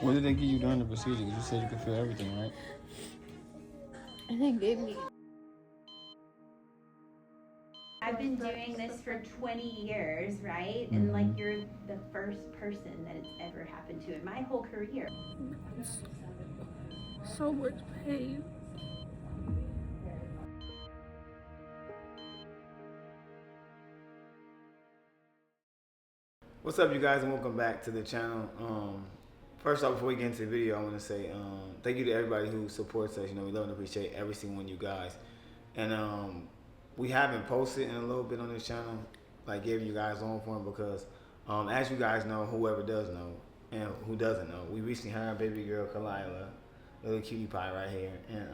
What did they give you during the procedure? 'Cause you said you could feel everything, right? And they gave me. I've been doing this for 20 years, right? And like you're the first person that it's ever happened to in my whole career. So much pain. What's up, you guys, and welcome back to the channel. First off, before we get into the video, I want to say thank you to everybody who supports us. You know, we love and appreciate every single one of you guys. And we haven't posted in a little bit on this channel, like giving you guys on for it, because as you guys know, whoever does know and who doesn't know, we recently had our baby girl Kalila, little cutie pie right here, and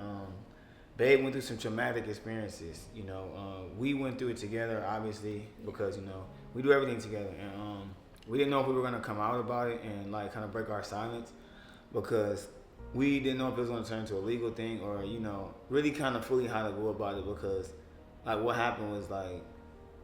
Babe went through some traumatic experiences. You know, we went through it together, obviously, because, you know, we do everything together. And we didn't know if we were going to come out about it and, like, kind of break our silence, because we didn't know if it was going to turn into a legal thing or, you know, really kind of fully how to go about it, because, like, what happened was, like,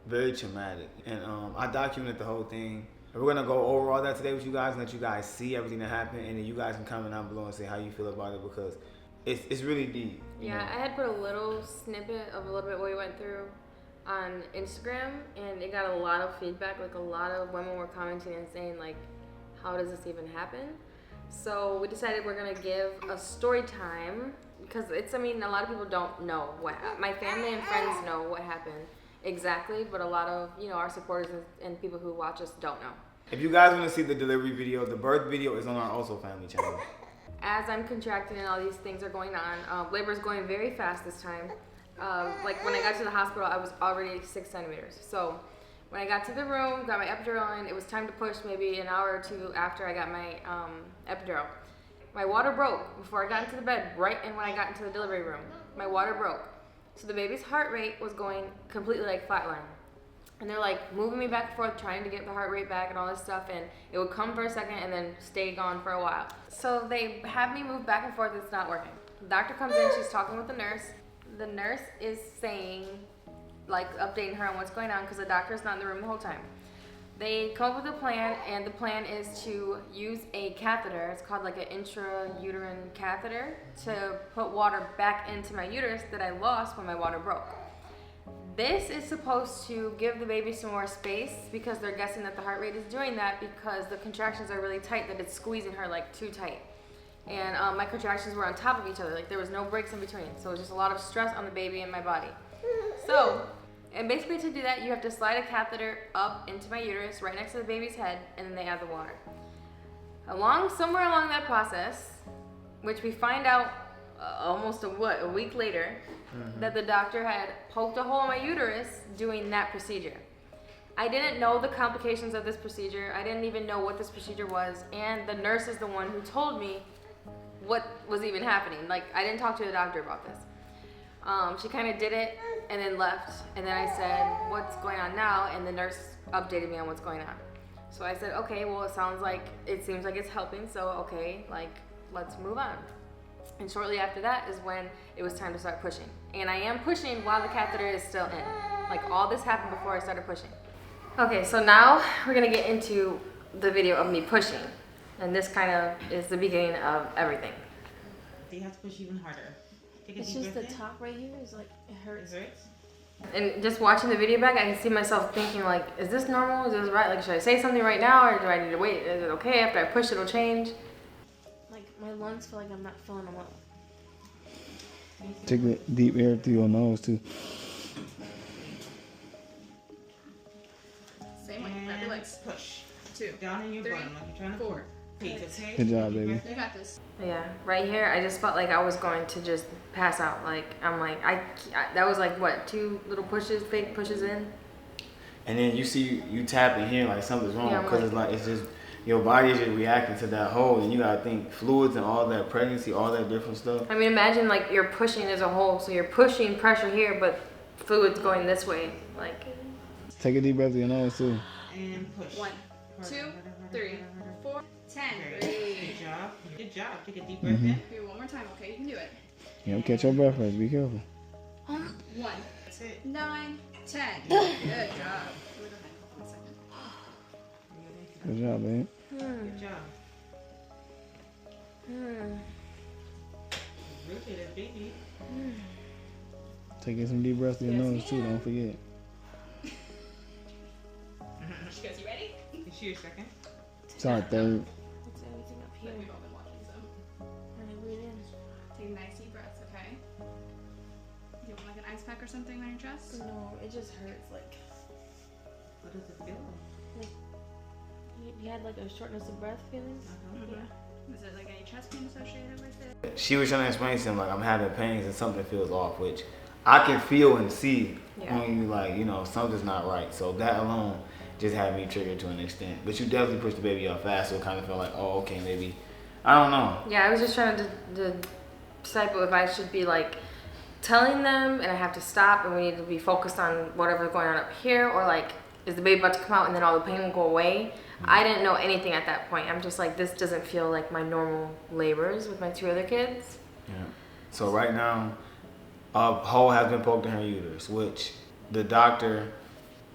very traumatic. And I documented the whole thing. And we're going to go over all that today with you guys and let you guys see everything that happened, and then you guys can comment down below and say how you feel about it, because it's really deep. Yeah, know? I had put a little snippet of a little bit what we went through on Instagram, and it got a lot of feedback. Like, a lot of women were commenting and saying, like, how does this even happen? So we decided we're gonna give a story time, because it's, I mean, a lot of people don't know what my family and friends know what happened exactly, but a lot of, you know, our supporters and people who watch us don't know. If you guys want to see the delivery video, the birth video is on our OHSO channel. As I'm contracting and all these things are going on, labor is going very fast this time. Like, when I got to the hospital, I was already 6 centimeters. So when I got to the room, got my epidural in, it was time to push maybe an hour or two after I got my epidural. My water broke before I got into the bed, right and when I got into the delivery room. My water broke. So the baby's heart rate was going completely like flatline. And they're like moving me back and forth, trying to get the heart rate back and all this stuff, and it would come for a second and then stay gone for a while. So they have me move back and forth, it's not working. The doctor comes in, she's talking with the nurse. The nurse is saying, like, updating her on what's going on, because the doctor's not in the room the whole time. They come up with a plan, and the plan is to use a catheter, it's called like an intrauterine catheter, to put water back into my uterus that I lost when my water broke. This is supposed to give the baby some more space, because they're guessing that the heart rate is doing that because the contractions are really tight, that it's squeezing her like too tight. And my contractions were on top of each other, like there was no breaks in between. So it was just a lot of stress on the baby and my body. So, and basically to do that, you have to slide a catheter up into my uterus right next to the baby's head, and then they add the water. Somewhere along that process, which we find out almost a week later, that the doctor had poked a hole in my uterus doing that procedure. I didn't know the complications of this procedure. I didn't even know what this procedure was, and the nurse is the one who told me what was even happening. Like, I didn't talk to the doctor about this. She kind of did it and then left, and then I said, what's going on now? And the nurse updated me on what's going on. So I said, okay, well, it seems like it's helping, so okay, like, let's move on. And shortly after that is when it was time to start pushing. And I am pushing while the catheter is still in. Like, all this happened before I started pushing. Okay, so now we're gonna get into the video of me pushing. And this kind of is the beginning of everything. You have to push even harder. It's just the top right here is like, it hurts. It hurts? And just watching the video back, I can see myself thinking, like, is this normal? Is this right? Like, should I say something right now, or do I need to wait? Is it okay after I push it'll change? Like, my lungs feel like I'm not filling them up. Take the deep air through your nose too. Same way. Grab your legs. Push. 2, Down in your 3, bottom, like you're trying to 4. okay. Good job, baby. You got this. Yeah, right here, I just felt like I was going to just pass out. Like, I'm like, that was like, what, 2 little pushes, fake pushes in? And then you see you tap in here like something's wrong, Yeah, because it's just your body is just reacting to that hole, and you gotta think fluids and all that pregnancy, all that different stuff. I mean, imagine like you're pushing as a hole, so you're pushing pressure here, but fluid's going this way. Like, Take a deep breath through your nose too. And push. 1, 2, 3, 4, 10. Good job. Good job. Take a deep breath in. Do it one more time, okay? You can do it. Yeah, catch your breath first. Be careful. 1, That's it. 9, 10. Good job. Go ahead. 1 second. Good job, babe. Good job. Really, that baby. Taking some deep breaths through your nose too, don't forget. She goes, you ready? Is she your second? It's our third. It's everything up here. We've all been watching some. And I breathe in. Take nice deep breaths, okay? Do you want like an ice pack or something on your chest? No, it just hurts. Like, What does it feel like? you had like a shortness of breath feeling? Yeah. Is it like any chest pain associated with it? She was trying to explain to him like I'm having pains and something feels off, which I can feel and see when you like, you know, something's not right. So that alone just had me triggered to an extent. But you definitely pushed the baby up fast, so it kind of felt like, oh, okay, maybe, I don't know. Yeah, I was just trying to decipher if I should be like telling them and I have to stop and we need to be focused on whatever's going on up here, or like, is the baby about to come out and then all the pain will go away? I didn't know anything at that point. I'm just like, this doesn't feel like my normal labors with my 2 other kids. Yeah. So right now, a hole has been poked in her uterus, which the doctor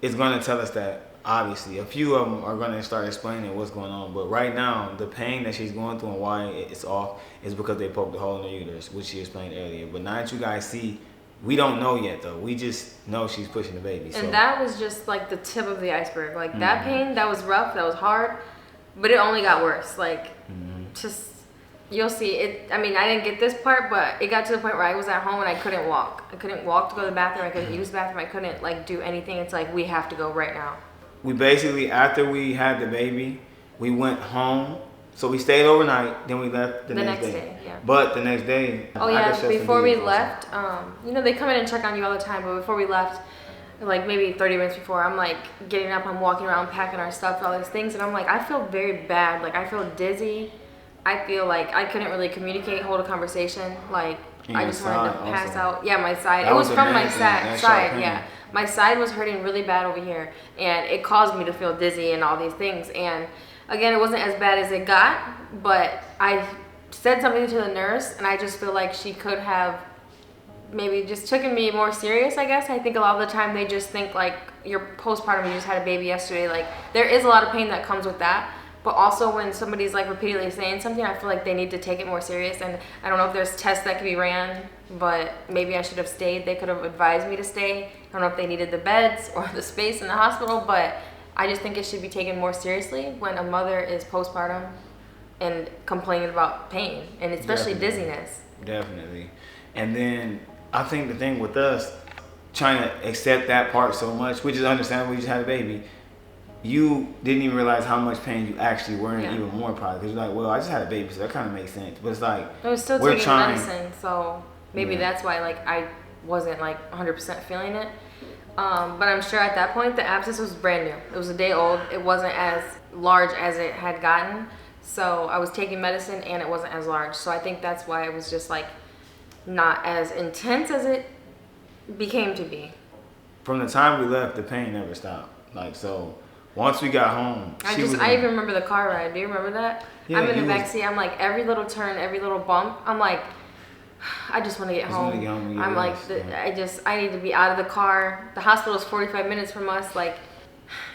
is going to tell us that, obviously. A few of them are going to start explaining what's going on. But right now, the pain that she's going through and why it's off is because they poked a hole in her uterus, which she explained earlier. But now that you guys see, we don't know yet, though. We just know she's pushing the baby. And that was just like the tip of the iceberg. Like that pain, that was rough, that was hard, but it only got worse. Like just, you'll see it. I mean, I didn't get this part, but it got to the point where I was at home and I couldn't walk. I couldn't walk to go to the bathroom. I couldn't use the bathroom. I couldn't like do anything. It's like, we have to go right now. We basically, after we had the baby, we went home. So we stayed overnight, then we left the next day. Yeah. But the next day, Oh yeah, before we left, you know, they come in and check on you all the time, but before we left, like maybe 30 minutes before, I'm like getting up, I'm walking around, packing our stuff, all these things, and I'm like, I feel very bad. Like I feel dizzy. I feel like I couldn't really communicate, hold a conversation. Like I just wanted to pass out. Yeah, my side. It was from my side, yeah. My side was hurting really bad over here, and it caused me to feel dizzy and all these things. And again, it wasn't as bad as it got, but I said something to the nurse, and I just feel like she could have maybe just taken me more serious, I guess. I think a lot of the time they just think like you're postpartum, you just had a baby yesterday. Like there is a lot of pain that comes with that, but also when somebody's like repeatedly saying something, I feel like they need to take it more serious. And I don't know if there's tests that could be ran, but maybe I should have stayed. They could have advised me to stay. I don't know if they needed the beds or the space in the hospital, but I just think it should be taken more seriously when a mother is postpartum and complaining about pain, and especially dizziness. Definitely. And then I think the thing with us trying to accept that part so much, which is understandable, you just had a baby, you didn't even realize how much pain you actually were in even more probably. Because you're like, well, I just had a baby, so that kind of makes sense. But it's like, I was still taking medicine, so maybe that's why like I wasn't like 100% feeling it. But I'm sure at that point the abscess was brand new. It was a day old. It wasn't as large as it had gotten. So I was taking medicine and it wasn't as large. So I think that's why it was just like not as intense as it became to be. From the time we left, the pain never stopped. Like, so once we got home, I even remember the car ride. Do you remember that? Yeah, I'm in the backseat. I'm like, every little turn, every little bump, I'm like, I just want to get home. I'm like, I need to be out of the car. The hospital's 45 minutes from us. Like,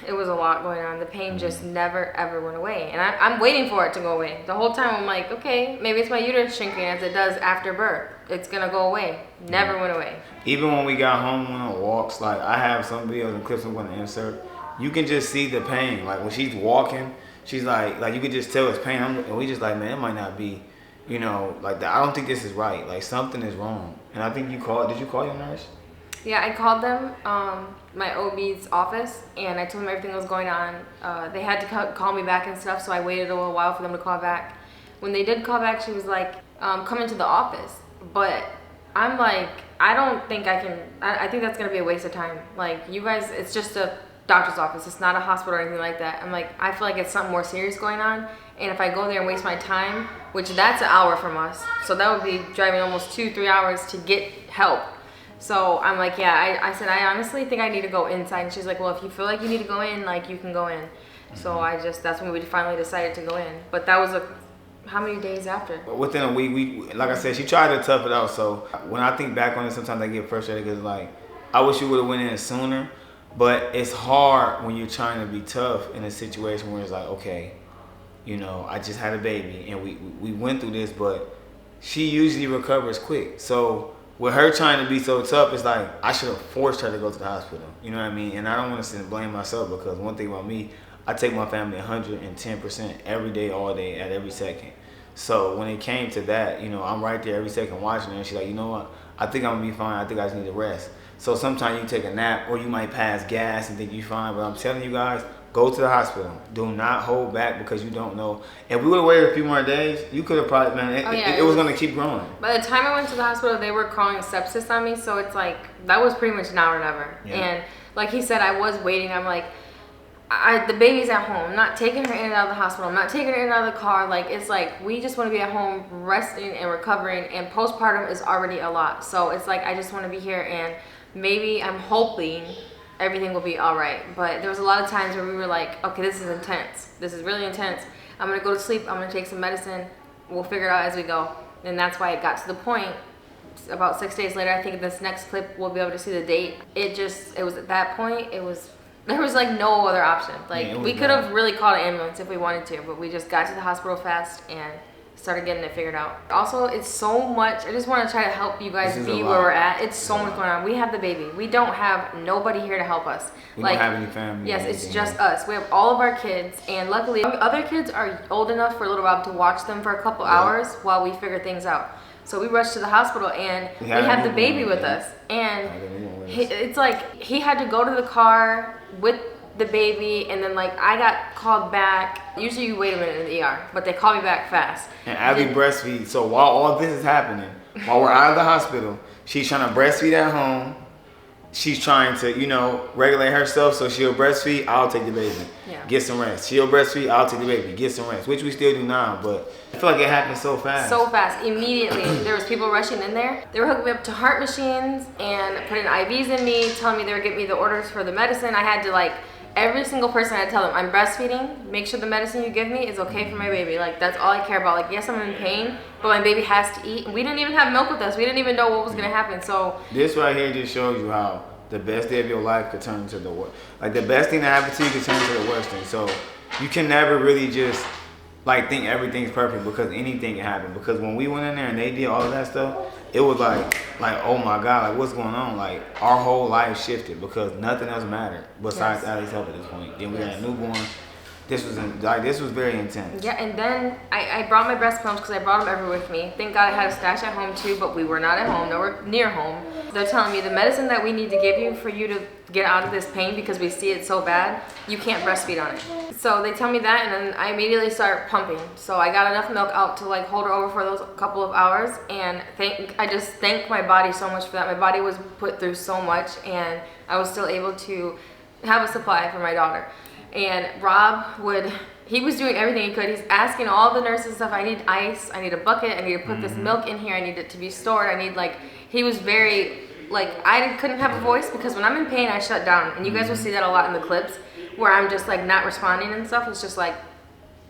it was a lot going on. The pain just never, ever went away. And I'm waiting for it to go away. The whole time I'm like, okay, maybe it's my uterus shrinking as it does after birth. It's going to go away. Never went away. Even when we got home on walks, like I have some videos and clips I'm going to insert. You can just see the pain. Like when she's walking, she's like you can just tell it's pain. And we just like, man, it might not be, you know, like that. I don't think this is right. Like something is wrong. And I think did you call your nurse? Yeah, I called them, my OB's office, and I told them everything that was going on. They had to call me back and stuff, so I waited a little while for them to call back. When they did call back, she was like, come into the office. But I'm like, I don't think I can, I think that's gonna be a waste of time. Like, you guys, it's just a doctor's office. It's not a hospital or anything like that. I'm like, I feel like it's something more serious going on. And if I go there and waste my time, which that's an hour from us, so that would be driving almost 2-3 hours to get help. So I'm like, yeah, I said, I honestly think I need to go inside. And she's like, well, if you feel like you need to go in, like you can go in. So that's when we finally decided to go in. But that was how many days after? Within a week, we like I said, she tried to tough it out. So when I think back on it, sometimes I get frustrated because like, I wish you would have went in sooner. But it's hard when you're trying to be tough in a situation where it's like, okay, You know, I just had a baby, and we went through this, but she usually recovers quick. So with her trying to be so tough, it's like I should have forced her to go to the hospital. You know what I mean? And I don't want to blame myself, because one thing about me, I take my family 110% every day, all day, at every second. So when it came to that, you know, I'm right there every second watching her, and she's like, you know what? I think I'm gonna be fine. I think I just need to rest. So sometimes you take a nap, or you might pass gas and think you're fine. But I'm telling you guys, go to the hospital. Do not hold back, because you don't know. If we would have waited a few more days, you could have probably, man, it was gonna keep growing. By the time I went to the hospital, they were calling sepsis on me. So it's like, that was pretty much now or never. Yeah. And like he said, I was waiting. I'm like, the baby's at home. I'm not taking her in and out of the hospital. I'm not taking her in and out of the car. Like, it's like, we just want to be at home resting and recovering, and postpartum is already a lot. So it's like, I just want to be here, and maybe I'm hoping everything will be all right. But there was a lot of times where we were like, okay, this is intense. This is really intense. I'm going to go to sleep. I'm going to take some medicine. We'll figure it out as we go. And that's why it got to the point, about 6 days later, I think this next clip, we'll be able to see the date. It was at that point, there was like no other option. Like, Yeah, we could have really called an ambulance if we wanted to, but we just got to the hospital fast and started getting it figured out. Also, it's so much. I just want to try to help you guys be where we're at. It's so much going on. We have the baby. We don't have nobody here to help us. We don't have any family. Yes, it's just us. We have all of our kids, and luckily other kids are old enough for little Rob to watch them for a couple hours while we figure things out. So we rushed to the hospital, and we had the baby with us. And it's like, he had to go to the car with the baby, and then like I got called back. Usually you wait a minute in the ER, but they call me back fast. And Abby breastfeeds. So while all this is happening, while we're out of the hospital, she's trying to breastfeed at home. She's trying to, you know, regulate herself, so she'll breastfeed. I'll take the baby. Yeah. Get some rest. She'll breastfeed. I'll take the baby. Get some rest, which we still do now, but I feel like it happened so fast. So fast, immediately. There was people rushing in there. They were hooking me up to heart machines and putting IVs in me, telling me they were getting me the orders for the medicine. I had to, like, every single person, I had to tell them, I'm breastfeeding. Make sure the medicine you give me is okay for my baby. Like, that's all I care about. Like, yes, I'm in pain, but my baby has to eat. We didn't even have milk with us. We didn't even know what was gonna happen. So this right here just shows you how the best day of your life could turn into the worst. Like, the best thing that happened to you could turn into the worst thing. So you can never really just like think everything's perfect, because anything can happen. Because when we went in there and they did all of that stuff, it was like oh my God, like what's going on? Like, our whole life shifted, because nothing else mattered besides Allie's health at this point. Then we had a newborn. This was very intense. yeah, and then I brought my breast pumps, because I brought them everywhere with me. Thank God I had a stash at home too, but we were not at home. They were near home. They're telling me the medicine that we need to give you for you to get out of this pain, because we see it so bad, you can't breastfeed on it. So they tell me that, and then I immediately start pumping. So I got enough milk out to like hold her over for those couple of hours, and I just thank my body so much for that. My body was put through so much, and I was still able to have a supply for my daughter. And Rob he was doing everything he could. He's asking all the nurses stuff. I need ice, I need a bucket, I need to put this milk in here, I need it to be stored, he was very, like, I couldn't have a voice, because when I'm in pain, I shut down. And you guys will see that a lot in the clips, where I'm just like not responding and stuff. It's just like,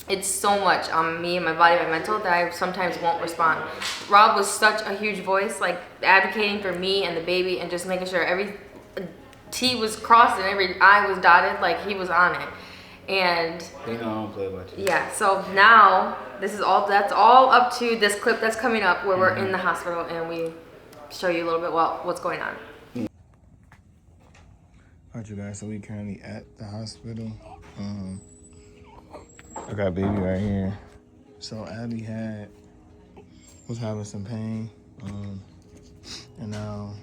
it's so much on me and my body, my mental, that I sometimes won't respond. Rob was such a huge voice, like advocating for me and the baby, and just making sure every T was crossed and every I was dotted, like he was on it. And they know I don't play about you. yeah, so now that's all up to this clip that's coming up, where we're in the hospital and we show you a little bit what's going on. Alright, you guys, so we currently at the hospital. I got baby right here. So Abby was having some pain, and now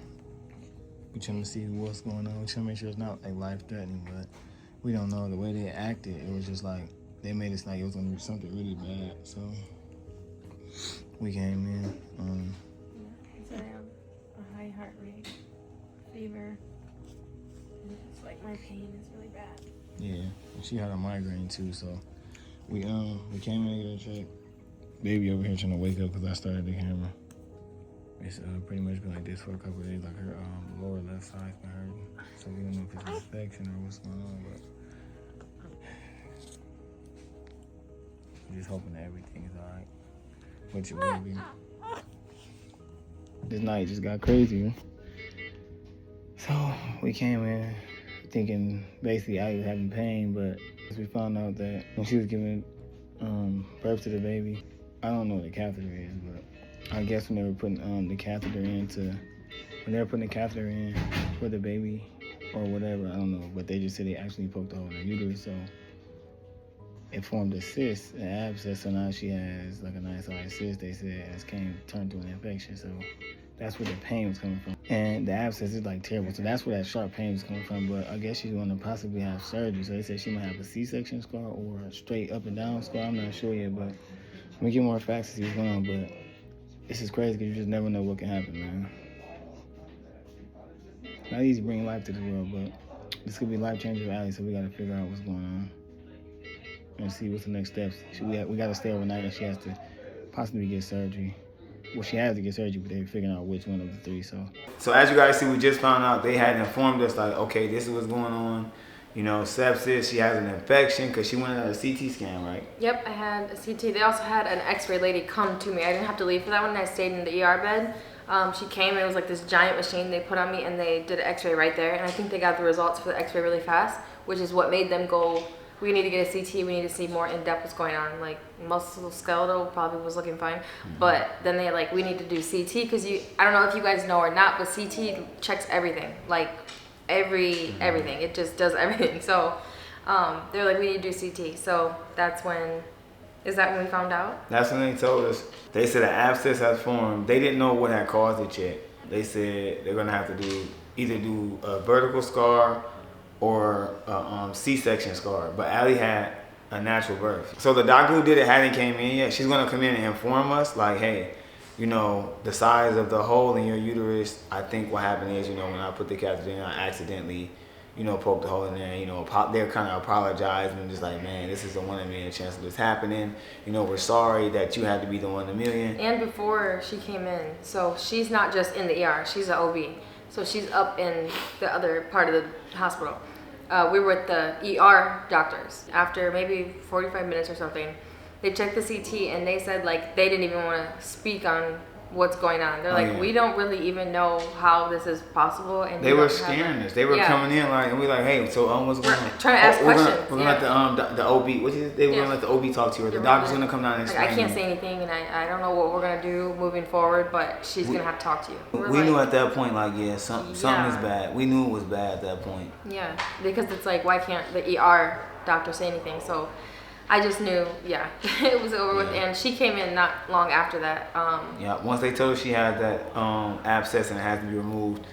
we trying to see what's going on. We trying to make sure it's not like life-threatening, but we don't know. The way they acted, it was just like they made it like it was gonna be something really bad. So we came in. So I have a high heart rate, fever, and it's like my pain is really bad. Yeah, she had a migraine too, so we came in to get her checked. Baby over here trying to wake up because I started the camera. It's pretty much been like this for a couple of days. Like her lower left side's been hurting, so we don't know if it's an infection or what's going on. But I'm just hoping that everything's alright. With your baby. This night just got crazier. So we came in thinking basically I was having pain, but we found out that when she was giving birth to the baby. I don't know what a catheter is, but I guess when they were putting the catheter in for the baby or whatever, I don't know, but they just said they actually poked a hole in her uterus, so it formed a cyst, an abscess, so now she has like a nice sized cyst, they said, and it's turned to an infection, so that's where the pain was coming from. And the abscess is like terrible, so that's where that sharp pain is coming from, but I guess she's going to possibly have surgery, so they said she might have a C-section scar or a straight up and down scar, I'm not sure yet, but we get more facts to see what's going on, but this is crazy because you just never know what can happen, man. Not easy bringing life to the world, but this could be life-changing for Allie, so we got to figure out what's going on and see what's the next steps. We got to stay overnight, and she has to possibly get surgery. Well, she has to get surgery, but they're figuring out which one of the three, so. So as you guys see, we just found out they had informed us, like, okay, this is what's going on. You know, sepsis, she has an infection because she went and had a CT scan, right? Yep, I had a CT. They also had an x-ray lady come to me. I didn't have to leave for that one. I stayed in the ER bed. She came, and it was like this giant machine they put on me, and they did an x-ray right there. And I think they got the results for the x-ray really fast, which is what made them go, we need to get a CT, we need to see more in-depth what's going on. Like, musculoskeletal probably was looking fine. But then they like, we need to do CT, because I don't know if you guys know or not, but CT checks everything. Like, everything. It just does everything. So they're like, we need to do CT. So that's when, is that when we found out? That's when they told us. They said an abscess has formed. They didn't know what had caused it yet. They said they're gonna have to either do a vertical scar or a C-section scar. But Allie had a natural birth. So the doctor who did it hadn't came in yet. She's gonna come in and inform us, like, hey, you know, the size of the hole in your uterus, I think what happened is, you know, when I put the catheter in, I accidentally, you know, poked the hole in there, you know, they're kind of apologizing and just like, man, this is a 1 in a million chance of this happening. You know, we're sorry that you had to be the 1 in a million. And before she came in, so she's not just in the ER, she's an OB. So she's up in the other part of the hospital. We were with the ER doctors. After maybe 45 minutes or something, they checked the CT and they said like they didn't even want to speak on what's going on. They're like, we don't really even know how this is possible. And they were scaring us. They were coming in like, and we like, hey, so what's going on? Trying to ask questions. We're gonna let the OB. They were gonna let the OB talk to her. The doctor's gonna come down and explain. Like, I can't say anything, and I don't know what we're gonna do moving forward, but she's gonna have to talk to you. We knew at that point, like, yeah, something is bad. We knew it was bad at that point. Yeah, because it's like, why can't the ER doctor say anything? So I just knew, it was over with, and she came in not long after that. Once they told her she had that abscess and it had to be removed,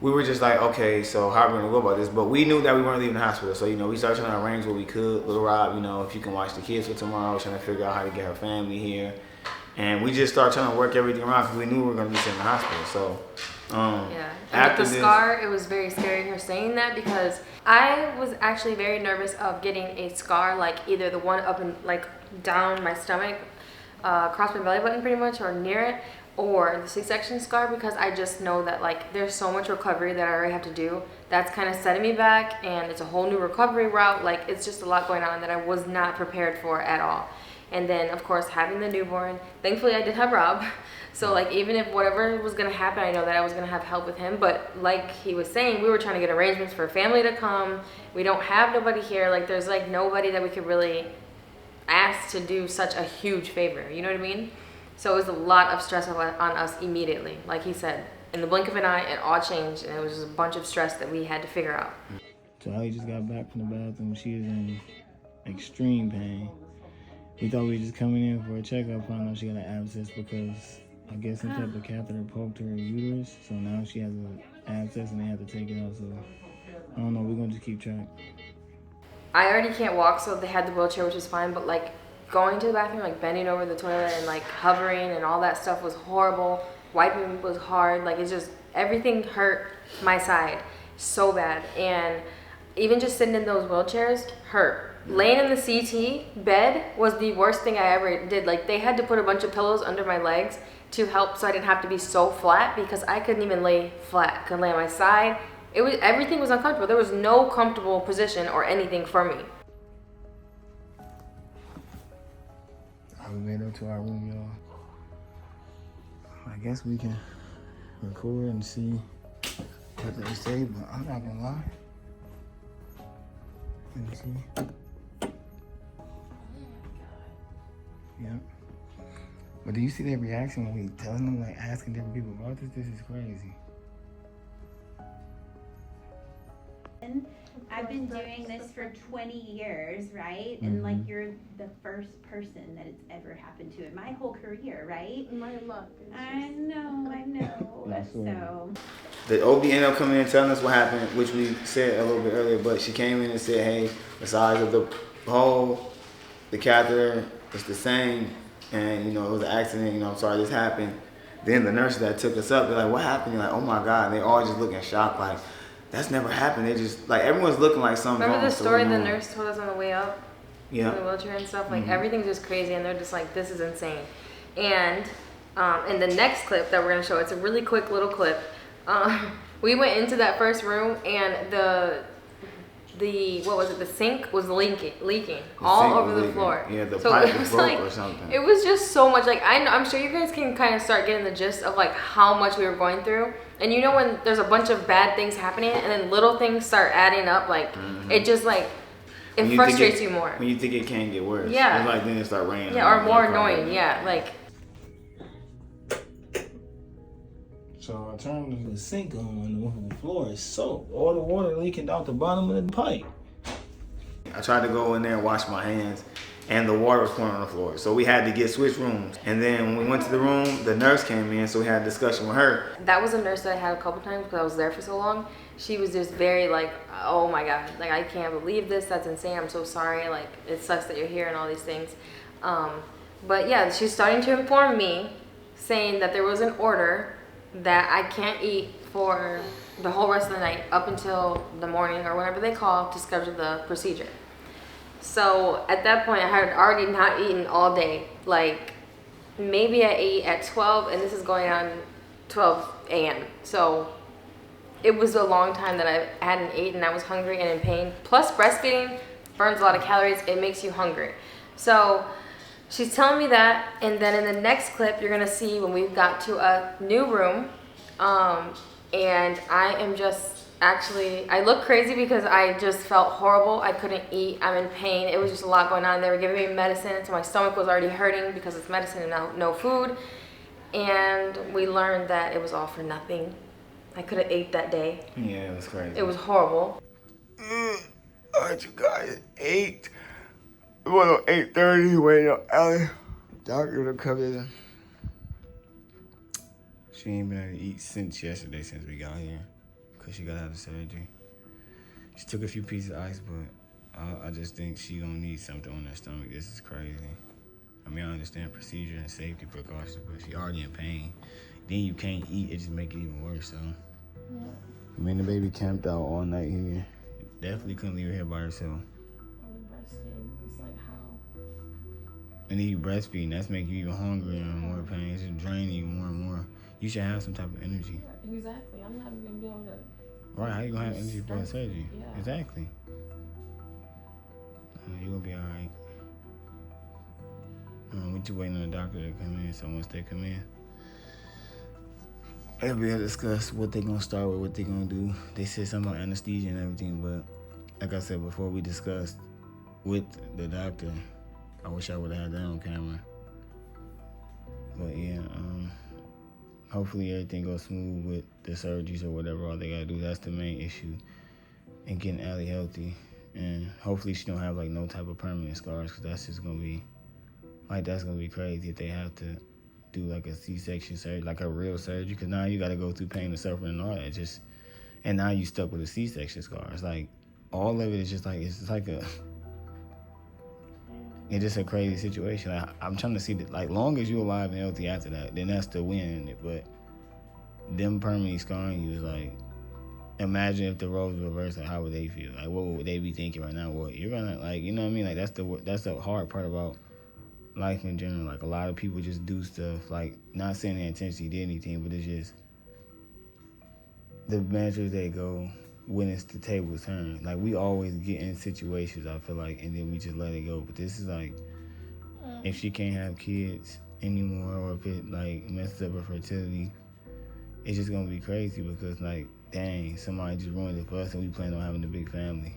we were just like, okay, so how are we gonna go about this? But we knew that we weren't leaving the hospital, so, you know, we started trying to arrange what we could. Little Rob, you know, if you can watch the kids for tomorrow, trying to figure out how to get her family here. And we just started trying to work everything around because we knew we were gonna be sitting in the hospital, so. After the scar, it was very scary her saying that, because I was actually very nervous of getting a scar, like either the one up and like down my stomach, across my belly button pretty much, or near it, or the C-section scar, because I just know that like there's so much recovery that I already have to do. That's kind of setting me back, and it's a whole new recovery route. Like, it's just a lot going on that I was not prepared for at all. And then of course having the newborn, thankfully I did have Rob. So like, even if whatever was gonna happen, I know that I was gonna have help with him. But like he was saying, we were trying to get arrangements for family to come. We don't have nobody here. Like, there's like nobody that we could really ask to do such a huge favor. You know what I mean? So it was a lot of stress on us immediately. Like he said, in the blink of an eye, it all changed, and it was just a bunch of stress that we had to figure out. So Allie just got back from the bathroom. She was in extreme pain. We thought we were just coming in for a checkup, found out she got an abscess because I guess some type of catheter poked her uterus. So now she has an abscess and they have to take it out. So I don't know, we're gonna just keep track. I already can't walk, so they had the wheelchair, which is fine, but like going to the bathroom, like bending over the toilet and like hovering and all that stuff was horrible. Wiping was hard. Like, it's just, everything hurt my side so bad. And even just sitting in those wheelchairs hurt. Laying in the CT bed was the worst thing I ever did. Like, they had to put a bunch of pillows under my legs to help so I didn't have to be so flat, because I couldn't even lay flat. I couldn't lay on my side. Everything was uncomfortable. There was no comfortable position or anything for me. We made it to our room, y'all. I guess we can record and see what they say, but I'm not gonna lie. Let me see. Yeah. But do you see their reaction when we telling them, like, asking different people about this? This is crazy. I've been doing this for 20 years, right? And like you're the first person that it's ever happened to in my whole career, right? My luck. I know. So The OB ended up coming in and telling us what happened, which we said a little bit earlier, but she came in and said, hey, the size of the hole, the catheter is the same, and you know, it was an accident, you know, I'm sorry this happened. Then the nurses that took us up, they're like, what happened? You're like, oh my God, and they all just looking shocked, like, that's never happened. They just, like, everyone's looking like something wrong. Remember the story the nurse told us on the way up? Yeah. In the wheelchair and stuff? Like, everything's just crazy, and they're just like, this is insane. And in the next clip that we're going to show, it's a really quick little clip. We went into that first room, and the what was it? The sink was leaking all over the floor. Yeah, the so pipe it was was broke like, or something. It was just so much. Like, I'm sure you guys can kind of start getting the gist of like how much we were going through. And you know when there's a bunch of bad things happening, and then little things start adding up, like it just like it frustrates you more. When you think it can't get worse. Yeah. It's like then it start raining. Yeah, or more annoying. Yeah, like. So I turned the sink on, the floor is soaked. All the water leaking out the bottom of the pipe. I tried to go in there and wash my hands, and the water was pouring on the floor. So we had to get switched rooms. And then when we went to the room, the nurse came in, so we had a discussion with her. That was a nurse that I had a couple times because I was there for so long. She was just very like, oh my God, like I can't believe this, that's insane, I'm so sorry, like it sucks that you're here and all these things. But yeah, she's starting to inform me, saying that there was an order that I can't eat for the whole rest of the night up until the morning or whenever they call to schedule the procedure. So at that point I had already not eaten all day. Like maybe I ate at 12 and this is going on 12 a.m. So it was a long time that I hadn't eaten. I was hungry and in pain. Plus breastfeeding burns a lot of calories. It makes you hungry. So she's telling me that, and then in the next clip, you're gonna see when we've got to a new room, and I am just actually, I look crazy because I just felt horrible. I couldn't eat, I'm in pain. It was just a lot going on. They were giving me medicine, so my stomach was already hurting because it's medicine and no food. And we learned that it was all for nothing. I could have ate that day. Yeah, it was crazy. It was horrible. Alright, you guys, 8. Well, 8:30, waiting on Allie. Doctor to come in. She ain't been able to eat since yesterday, since we got here, because she got out of surgery. She took a few pieces of ice, but I just think she gonna need something on her stomach. This is crazy. I mean, I understand procedure and safety precautions, but she already in pain. Then you can't eat, it just make it even worse, so. Yeah. I mean, the baby camped out all night here. Definitely couldn't leave her here by herself. And then you breastfeeding, that's making you even hungrier and more pain. It's just draining you more and more. You should have some type of energy. Yeah, exactly. I'm not even gonna be able to. Right, how you gonna have energy for a surgery? Yeah. Exactly. You're gonna be alright. We just waiting on the doctor to come in, so once they come in, they'll be able to discuss what they're gonna start with, what they're gonna do. They said something about anesthesia and everything, but like I said before, we discussed with the doctor. I wish I would have had that on camera. But yeah, hopefully everything goes smooth with the surgeries or whatever all they gotta do. That's the main issue. And getting Allie healthy. And hopefully she don't have like no type of permanent scars, because that's just gonna be, like that's gonna be crazy if they have to do like a C-section surgery, like a real surgery, because now you gotta go through pain and suffering and all that. Just, and now you stuck with a C-section scar. It's like, all of it is just like, it's like a, it's just a crazy situation. I'm trying to see that, like, long as you're alive and healthy after that, then that's the win. But them permanently scarring you is like, imagine if the roles were reversed, like, how would they feel? Like, what would they be thinking right now? What you're gonna, like, you know what I mean? Like, that's the hard part about life in general. Like, a lot of people just do stuff, like, not saying they intentionally did anything, but it's just the measures they go when it's the table's turn. Like, we always get in situations, I feel like, and then we just let it go. But this is like, if she can't have kids anymore, or if it like messes up her fertility, it's just gonna be crazy, because like, dang, somebody just ruined it for us, and we plan on having a big family.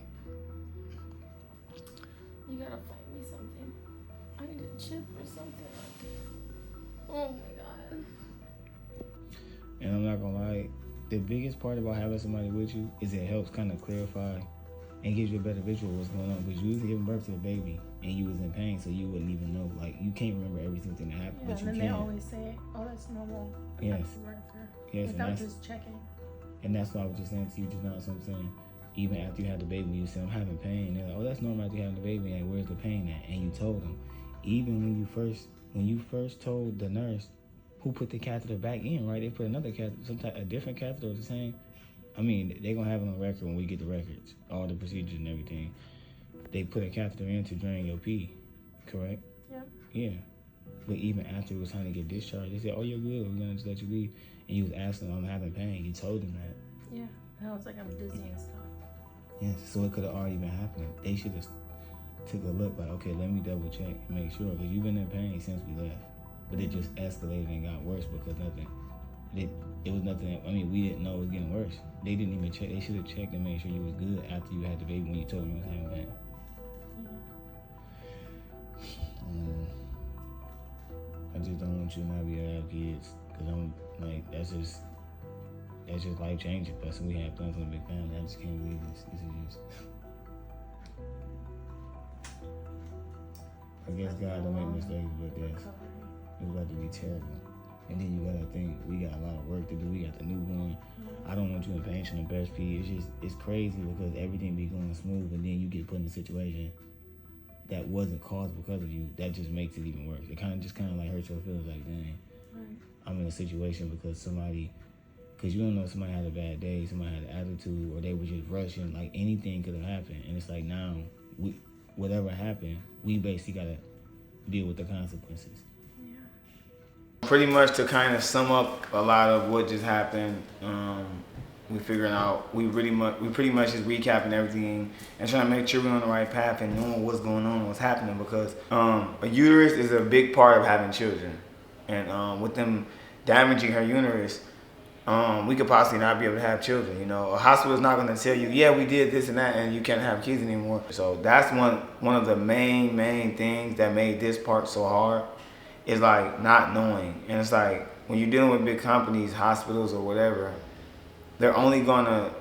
You gotta find me something. I need to chip or something. Oh my god. And I'm not gonna lie, the biggest part about having somebody with you is it helps kind of clarify and gives you a better visual of what's going on. Because you was giving birth to a baby and you was in pain, so you wouldn't even know. Like, you can't remember every single thing that happened, Yeah, but you and can. then they always say, "Oh, that's normal." Yes. Yes, and without that's, just checking. and that's what I was just saying to you just now. So I'm saying, even after you had the baby, you said, I'm having pain. They're like, oh, that's normal after you having the baby. Like, where's the pain at? And you told them. Even when you first told the nurse who put the catheter back in, right? They put another catheter, a different catheter or the same. I mean, they're going to have it on record when we get the records, all the procedures and everything. They put a catheter in to drain your pee, correct? Yeah. Yeah. But even after it was time to get discharged, they said, oh, you're good. We're going to just let you leave. And you was asking them, I'm having pain. You told them that. Yeah. And I was like, I'm dizzy and stuff. Yes, so it could have already been happening. They should have took a look like, okay, let me double check and make sure. Because you've been in pain since we left. But it just escalated and got worse because it was nothing. I mean, we didn't know it was getting worse. They didn't even check. They should have checked and made sure you was good after you had the baby when you told them you was having pain. I just don't want you to not be able to have kids. Because I'm like, that's just life changing. Plus, we have plans on a big family. I just can't believe this. This is just. I guess God don't make mistakes, but yes, it's about to be terrible. And then you gotta think, we got a lot of work to do. We got the newborn. I don't want you in pain on the breastfeed. It's crazy because everything be going smooth, and then you get put in a situation that wasn't caused because of you. That just makes it even worse. It kind of like hurts your feelings. Like, dang, I'm in a situation because you don't know if somebody had a bad day, somebody had an attitude, or they were just rushing. Like, anything could have happened, and it's like now whatever happened, we basically gotta deal with the consequences. Pretty much to kind of sum up a lot of what just happened, we figuring out, we pretty much just recapping everything and trying to make sure we're on the right path and knowing what's going on, what's happening, because a uterus is a big part of having children. And with them damaging her uterus, we could possibly not be able to have children. You know, a hospital is not going to tell you, yeah, we did this and that, and you can't have kids anymore. So that's one of the main things that made this part so hard, is like not knowing. And it's like when you're dealing with big companies, hospitals or whatever, they're only gonna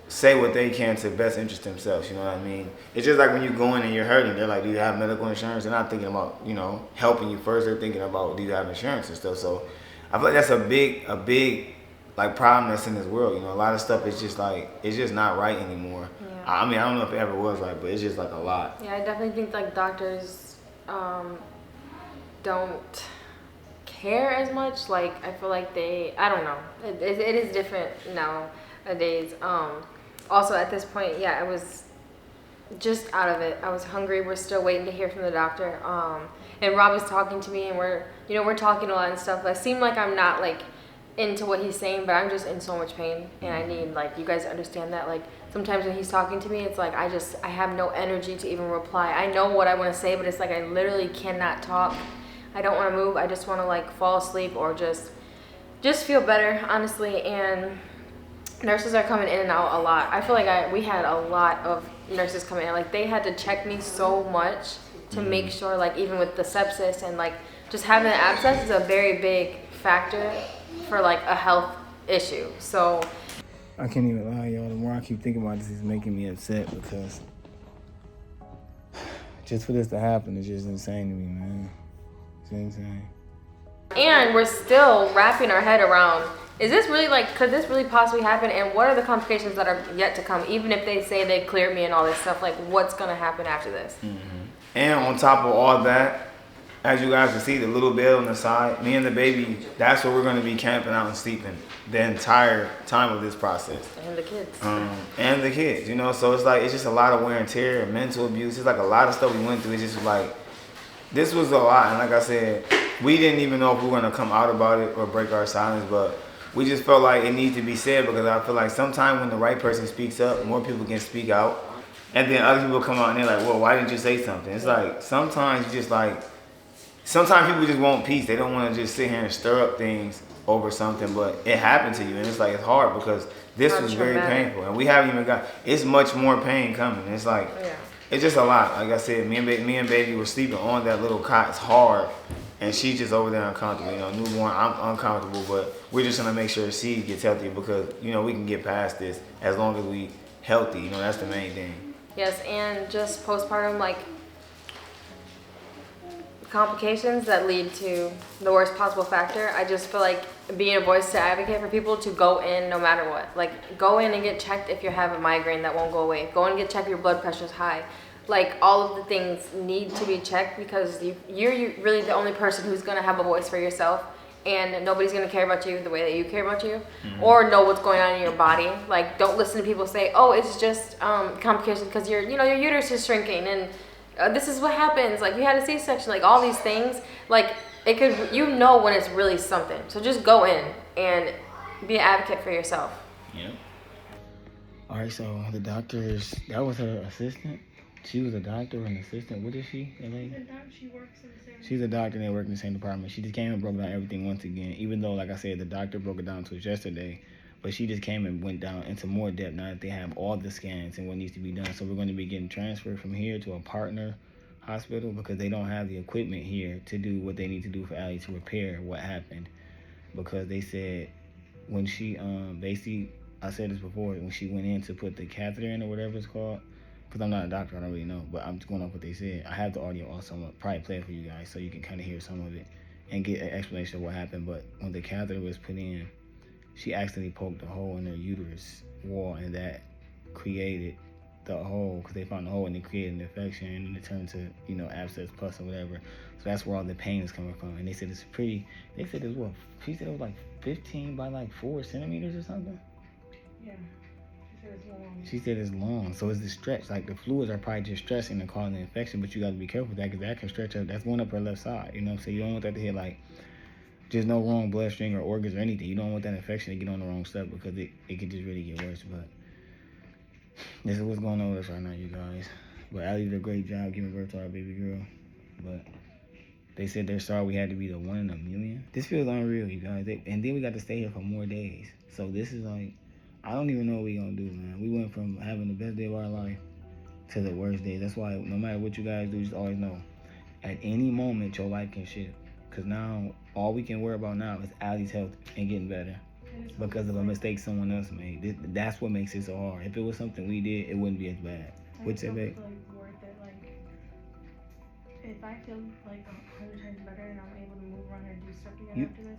say what they can to best interest themselves. You know what I mean? It's just like when you go in and you're hurting, they're like, do you have medical insurance? They're not thinking about, you know, helping you first. They're thinking about, do you have insurance and stuff. So I feel like that's a big like problem that's in this world. You know, a lot of stuff is just like, it's just not right anymore. Yeah. I mean, I don't know if it ever was right, but it's just like a lot. Yeah, I definitely think like doctors don't care as much. Like, I feel like I don't know. It is different nowadays. Also at this point, yeah, I was just out of it. I was hungry. We're still waiting to hear from the doctor. And Rob is talking to me, and we're talking a lot and stuff. I seem like I'm not like into what he's saying, but I'm just in so much pain, and I need like you guys to understand that. Like, sometimes when he's talking to me, it's like I have no energy to even reply. I know what I want to say, but it's like I literally cannot talk. I don't want to move. I just want to like fall asleep or just feel better, honestly. And nurses are coming in and out a lot. I feel like we had a lot of nurses coming in. Like, they had to check me so much to make sure, like, even with the sepsis and like just having an abscess is a very big factor for like a health issue. So I can't even lie, y'all. The more I keep thinking about this, it's making me upset because just for this to happen is just insane to me, man. It's insane. And we're still wrapping our head around, is this really could this really possibly happen? And what are the complications that are yet to come? Even if they say they cleared me and all this stuff, like, what's gonna happen after this? And on top of all that, as you guys can see, the little bed on the side, me and the baby, that's where we're going to be camping out and sleeping the entire time of this process. And the kids. And the kids, you know, so it's like, it's just a lot of wear and tear and mental abuse. It's like a lot of stuff we went through. It's just like, this was a lot. And like I said, we didn't even know if we were going to come out about it or break our silence, but we just felt like it needed to be said, because I feel like sometimes when the right person speaks up, more people can speak out. And then other people come out and they're like, well, why didn't you say something? It's like, sometimes sometimes people just want peace. They don't want to just sit here and stir up things over something, but it happened to you. And it's like, it's hard because this was very painful. And we haven't even it's much more pain coming. It's like, it's just a lot. Like I said, me and baby were sleeping on that little cot. It's hard, and she's just over there uncomfortable. You know, newborn, I'm uncomfortable, but we're just gonna make sure she gets healthy because you know we can get past this as long as we healthy. You know, that's the main thing. Yes, and just postpartum, like, complications that lead to the worst possible factor. I just feel like being a voice to advocate for people to go in no matter what. Like, go in and get checked if you have a migraine that won't go away. Go in and get checked if your blood pressure's high. Like, all of the things need to be checked because you're really the only person who's going to have a voice for yourself, and nobody's going to care about you the way that you care about you, or know what's going on in your body. Like, don't listen to people say, oh, it's just complications because your uterus is shrinking and this is what happens. Like, you had a C-section. Like, all these things. Like, it could, you know when it's really something. So just go in and be an advocate for yourself. Yeah. All right, so the doctors, that was her assistant. She was a doctor and assistant. What is she? That lady? She works in the same. She's a doctor and they work in the same department. She just came and broke down everything once again. Even though, like I said, the doctor broke it down to us yesterday, but she just came and went down into more depth now that they have all the scans and what needs to be done. So we're going to be getting transferred from here to a partner hospital because they don't have the equipment here to do what they need to do for Allie to repair what happened. Because they said when she basically, I said this before, when she went in to put the catheter in or whatever it's called, because I'm not a doctor, I don't really know, but I'm just going off what they said. I have the audio also. I'm going to probably play it for you guys so you can kind of hear some of it and get an explanation of what happened. But when the catheter was put in, she accidentally poked a hole in her uterus wall, and that created the hole, because they found the hole and it created an infection, and it turned to, you know, abscess, pus, or whatever. So that's where all the pain is coming from. And they said it's pretty, they said it was what? She said it was like 15 by like 4 centimeters or something? Yeah. She said it's long. She said it's long, so it's the stretch. Like, the fluids are probably just stretching and causing the infection, but you got to be careful with that, because that can stretch up. That's going up her left side, you know what I'm saying? You don't want that to hit, like, just no wrong bloodstream or organs or anything. You don't want that infection to get on the wrong stuff because it could just really get worse. But this is what's going on with us right now, you guys. But Allie did a great job giving birth to our baby girl. But they said they're sorry we had to be the 1 in a million. This feels unreal, you guys. And then we got to stay here for more days. So this is like, I don't even know what we're going to do, man. We went from having the best day of our life to the worst day. That's why no matter what you guys do, just always know, at any moment, your life can shift. Because now, all we can worry about now is Allie's health and getting better because of a mistake someone else made. That's what makes it so hard. If it was something we did, it wouldn't be as bad. What's that, babe? Like, worth it. Like, if I feel like 100 times better and I'm able to move around and do stuff again after this,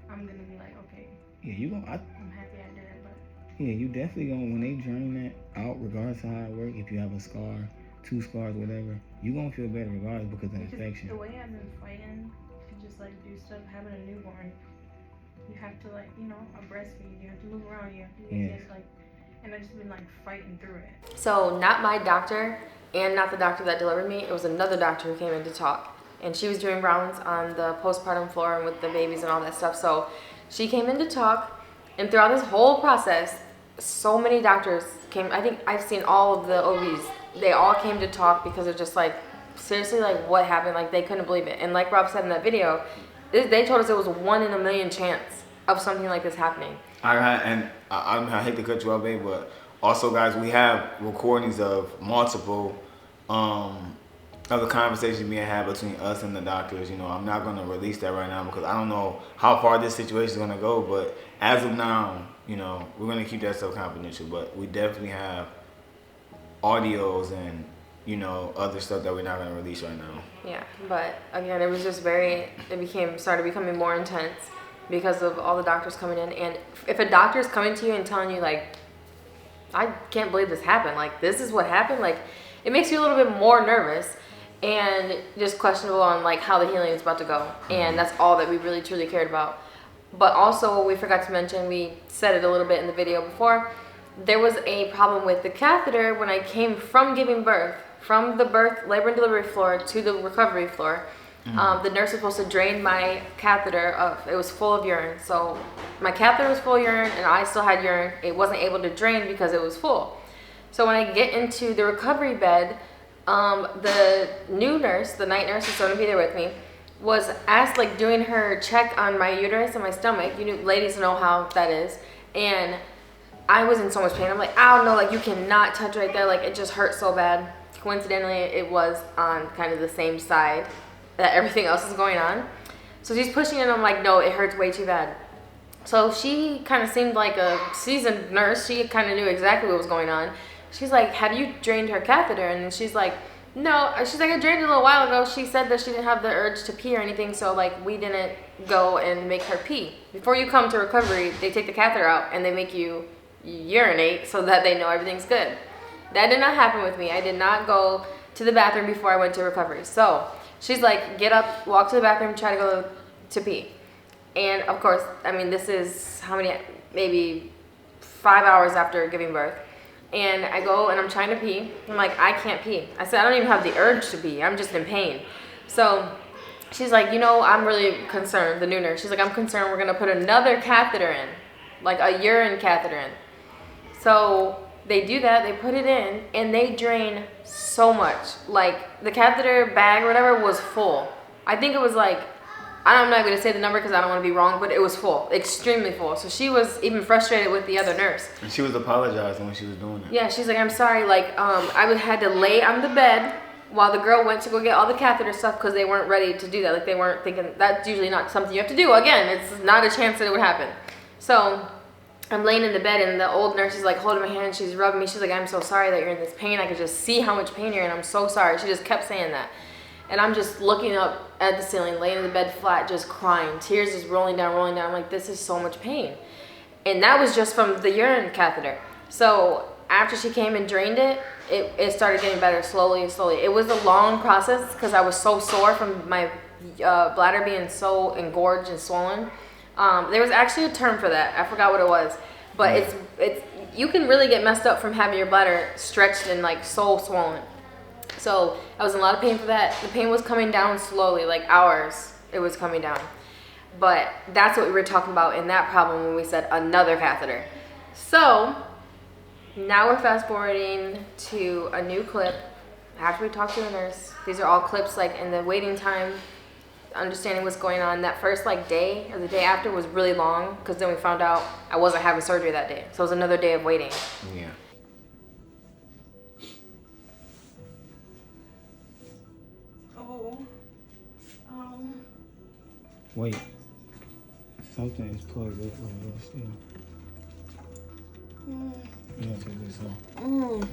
I'm gonna be like, okay. Yeah, you gonna. I'm happy I did it, but. Yeah, you definitely gonna, when they drain that out, regardless of how it works, if you have a scar, 2 scars, whatever, you gonna feel better regardless because of the infection. The way I've been fighting to just like do stuff, having a newborn, you have to like, you know, breastfeed, you have to move around, you have to like, and I've just been like fighting through it. So not my doctor and not the doctor that delivered me. It was another doctor who came in to talk, and she was doing rounds on the postpartum floor and with the babies and all that stuff. So she came in to talk, and throughout this whole process, so many doctors came. I think I've seen all of the OBs. They all came to talk because of just like, seriously, like what happened? Like they couldn't believe it. And like Rob said in that video, they told us it was a 1 in a million chance of something like this happening. I hate to cut you off, babe, but also, guys, we have recordings of multiple of the conversations being had between us and the doctors. You know, I'm not going to release that right now because I don't know how far this situation is going to go. But as of now, you know, we're going to keep that stuff confidential. But we definitely have audios and, you know, other stuff that we're not going to release right now. Yeah, but again, it was just started becoming more intense because of all the doctors coming in. And if a doctor's coming to you and telling you, like, I can't believe this happened, like, this is what happened, like, it makes you a little bit more nervous and just questionable on, like, how the healing is about to go. And that's all that we really, truly cared about. But also, we forgot to mention, we said it a little bit in the video before, there was a problem with the catheter when I came from giving birth, from the labor and delivery floor to the recovery floor. The nurse was supposed to drain my catheter it was full of urine. So my catheter was full of urine and I still had urine. It wasn't able to drain because it was full. So when I get into the recovery bed, the new nurse, the night nurse who's going to be there with me, was asked, like, doing her check on my uterus and my stomach. Ladies know how that is. And I was in so much pain. I'm like, I don't know, like, you cannot touch right there. Like, it just hurts so bad. Coincidentally, it was on kind of the same side that everything else is going on. So she's pushing it, and I'm like, no, it hurts way too bad. So she kind of seemed like a seasoned nurse. She kind of knew exactly what was going on. She's like, have you drained her catheter? And she's like, no. She's like, I drained it a little while ago. She said that she didn't have the urge to pee or anything, so like we didn't go and make her pee. Before you come to recovery, they take the catheter out and they make you urinate so that they know everything's good. That did not happen with me. I did not go to the bathroom before I went to recovery. So she's like, get up, walk to the bathroom, try to go to pee. And of course, I mean, this is how many, maybe 5 hours after giving birth. And I go and I'm trying to pee. I'm like, I can't pee. I said, I don't even have the urge to pee. I'm just in pain. So she's like, you know, I'm really concerned, the new nurse. She's like, I'm concerned we're going to put another catheter in, like a urine catheter in. So they do that, they put it in, and they drain so much. Like the catheter bag or whatever was full. I think it was like, I'm not going to say the number because I don't want to be wrong, but it was full, extremely full. So she was even frustrated with the other nurse. And she was apologizing when she was doing it. Yeah, she's like, I'm sorry. Like, I had to lay on the bed while the girl went to go get all the catheter stuff because they weren't ready to do that. Like, they weren't thinking, that's usually not something you have to do. Again, it's not a chance that it would happen. So I'm laying in the bed, and the old nurse is like holding my hand. She's rubbing me. She's like, I'm so sorry that you're in this pain. I could just see how much pain you're in. I'm so sorry. She just kept saying that. And I'm just looking up at the ceiling, laying in the bed flat, just crying. Tears just rolling down, rolling down. I'm like, this is so much pain. And that was just from the urine catheter. So after she came and drained it, it started getting better slowly and slowly. It was a long process because I was so sore from my bladder being so engorged and swollen. There was actually a term for that. I forgot what it was. But it's you can really get messed up from having your bladder stretched and like so swollen. So I was in a lot of pain for that. The pain was coming down slowly, like hours it was coming down. But that's what we were talking about in that problem when we said another catheter. So now we're fast forwarding to a new clip after we talked to the nurse. These are all clips like in the waiting time, understanding what's going on. That first like day or the day after was really long because then we found out I wasn't having surgery that day. So it was another day of waiting. Yeah. Wait. Something is plugged up over there still. You gotta take this off.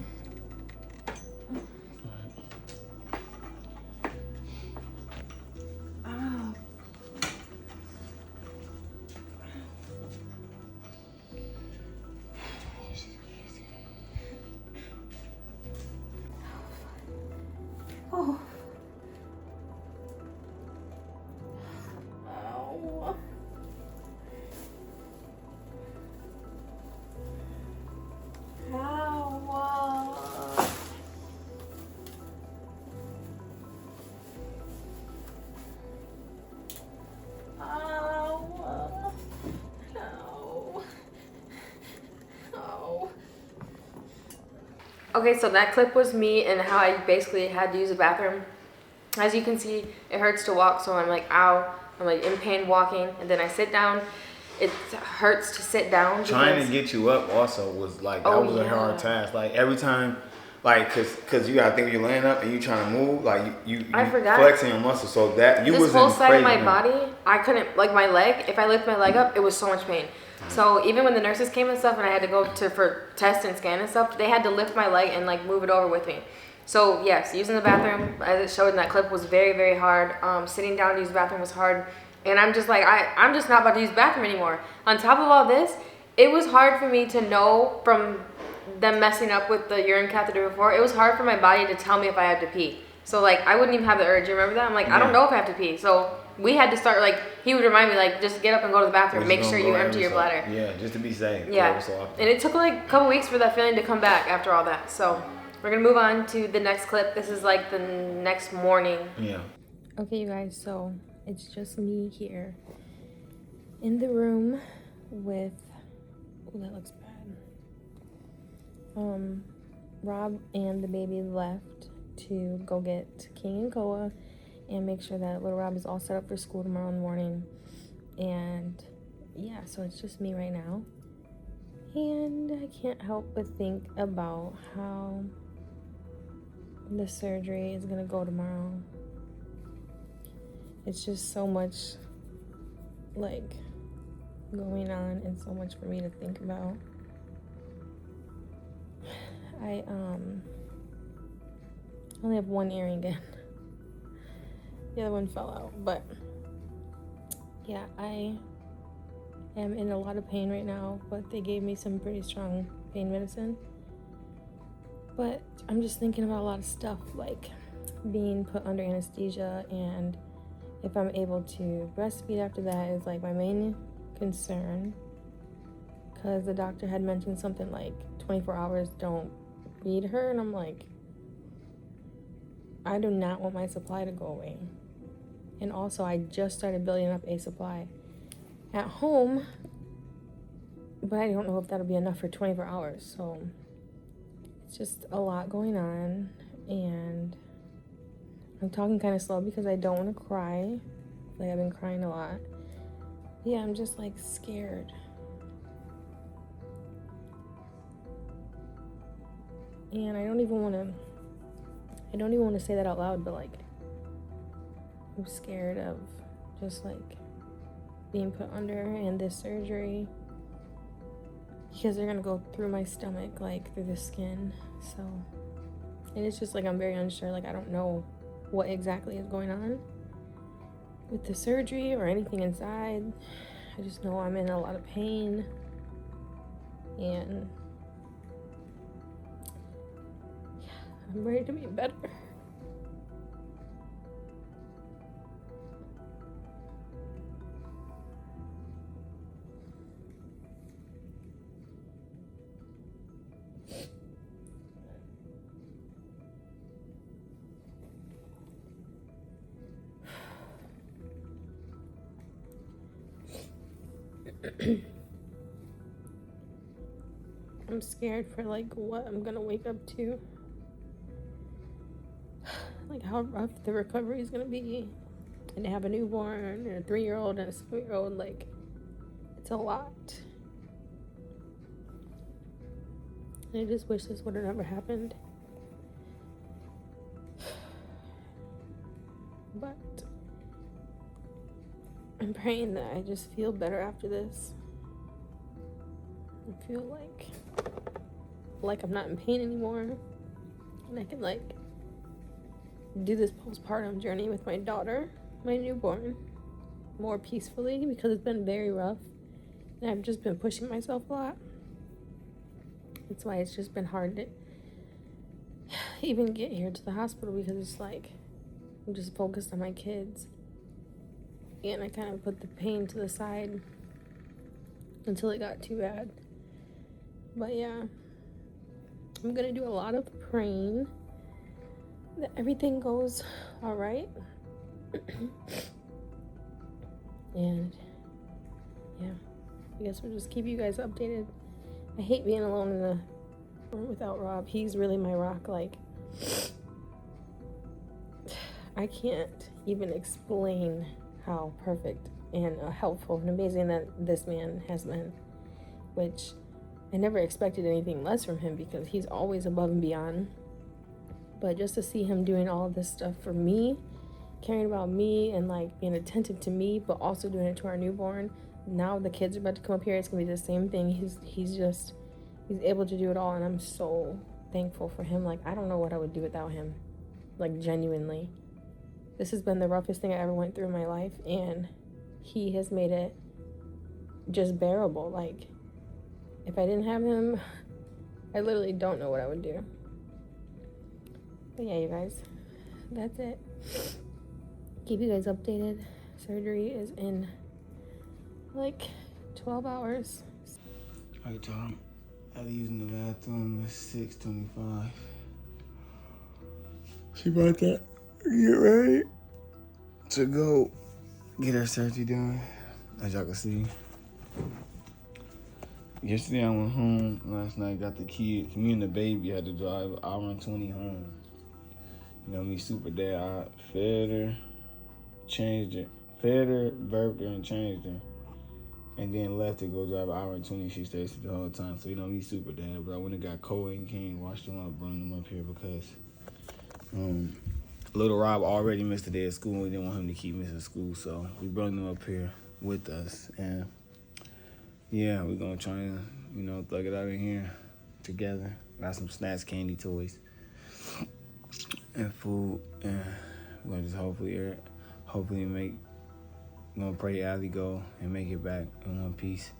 Okay, so that clip was me and how I basically had to use the bathroom. As you can see, it hurts to walk, so I'm like, ow. I'm like in pain walking, and then I sit down. It hurts to sit down. Trying to get you up also was like, that was a hard task. Like every time, like, cause you gotta think when you're laying up and you trying to move, like you flexing your muscles, so that you was this whole side of my body, I couldn't, like my leg, if I lift my leg up, it was so much pain. So even when the nurses came and stuff and I had to go for test and scan and stuff, they had to lift my leg and like move it over with me. So yes, using the bathroom, as it showed in that clip, was very, very hard. Sitting down to use the bathroom was hard. And I'm just like, I'm just not about to use the bathroom anymore. On top of all this, it was hard for me to know from them messing up with the urine catheter before, it was hard for my body to tell me if I had to pee. So like, I wouldn't even have the urge, you remember that? I'm like, I don't know if I have to pee. So we had to start, like, he would remind me, like, just get up and go to the bathroom. Make sure you empty your bladder. Yeah, just to be safe. Yeah. And it took, like, a couple weeks for that feeling to come back after all that. So we're going to move on to the next clip. This is, like, the next morning. Yeah. Okay, you guys, so it's just me here in the room with, oh, that looks bad. Rob and the baby left to go get King and Koa and make sure that little Rob is all set up for school tomorrow morning. And yeah, so it's just me right now. And I can't help but think about how the surgery is gonna go tomorrow. It's just so much like going on and so much for me to think about. I only have one earring in. The other one fell out, but yeah, I am in a lot of pain right now, but they gave me some pretty strong pain medicine. But I'm just thinking about a lot of stuff, like being put under anesthesia, and if I'm able to breastfeed after that is like my main concern, because the doctor had mentioned something like 24 hours don't feed her, and I'm like, I do not want my supply to go away. And also, I just started building up a supply at home, but I don't know if that'll be enough for 24 hours. So it's just a lot going on, and I'm talking kind of slow because I don't want to cry. Like, I've been crying a lot. Yeah, I'm just like scared. And I don't even want to say that out loud, but like, I'm scared of just like being put under and this surgery, because they're gonna go through my stomach, like through the skin. So, and it's just like I'm very unsure. Like, I don't know what exactly is going on with the surgery or anything inside. I just know I'm in a lot of pain, and yeah, I'm ready to be better. I'm scared for like what I'm gonna wake up to, like how rough the recovery is gonna be, and to have a newborn and a 3-year-old and a 7-year-old, like it's a lot. And I just wish this would have never happened. But I'm praying that I just feel better after this. I feel like I'm not in pain anymore, and I can like do this postpartum journey with my daughter, my newborn, more peacefully, because it's been very rough and I've just been pushing myself a lot. That's why it's just been hard to even get here to the hospital, because it's like I'm just focused on my kids, and I kind of put the pain to the side until it got too bad. But yeah, I'm gonna do a lot of praying that everything goes all right. And yeah, I guess we'll just keep you guys updated. I hate being alone in the room without Rob. He's really my rock. Like, I can't even explain how perfect and helpful and amazing that this man has been, which I never expected anything less from him, because he's always above and beyond. But just to see him doing all of this stuff for me, caring about me and like being attentive to me, but also doing it to our newborn. Now the kids are about to come up here, it's gonna be the same thing. He's able to do it all, and I'm so thankful for him. Like, I don't know what I would do without him. Like, genuinely. This has been the roughest thing I ever went through in my life, and he has made it just bearable. Like, if I didn't have him, I literally don't know what I would do. But yeah, you guys, that's it. Keep you guys updated. Surgery is in like 12 hours. Alright, y'all. I'm using the bathroom at 6:25. She about to get ready to go get her surgery done, as y'all can see. Yesterday I went home. Last night got the kids. Me and the baby had to drive an hour and 20 home. You know me, super dad. I fed her, changed her, burped her, and changed her, and then left to go drive an hour and 20. She stayed the whole time. So you know me, super dad. But I went and got Cole and King, washed them up, brought them up here because Little Rob already missed a day of school, and we didn't want him to keep missing school, so we brought him up here with us. And yeah, we're gonna try and, you know, thug it out in here together. Got some snacks, candy, toys, and food, and we're gonna just hopefully we're gonna pray Allie go and make it back in one piece.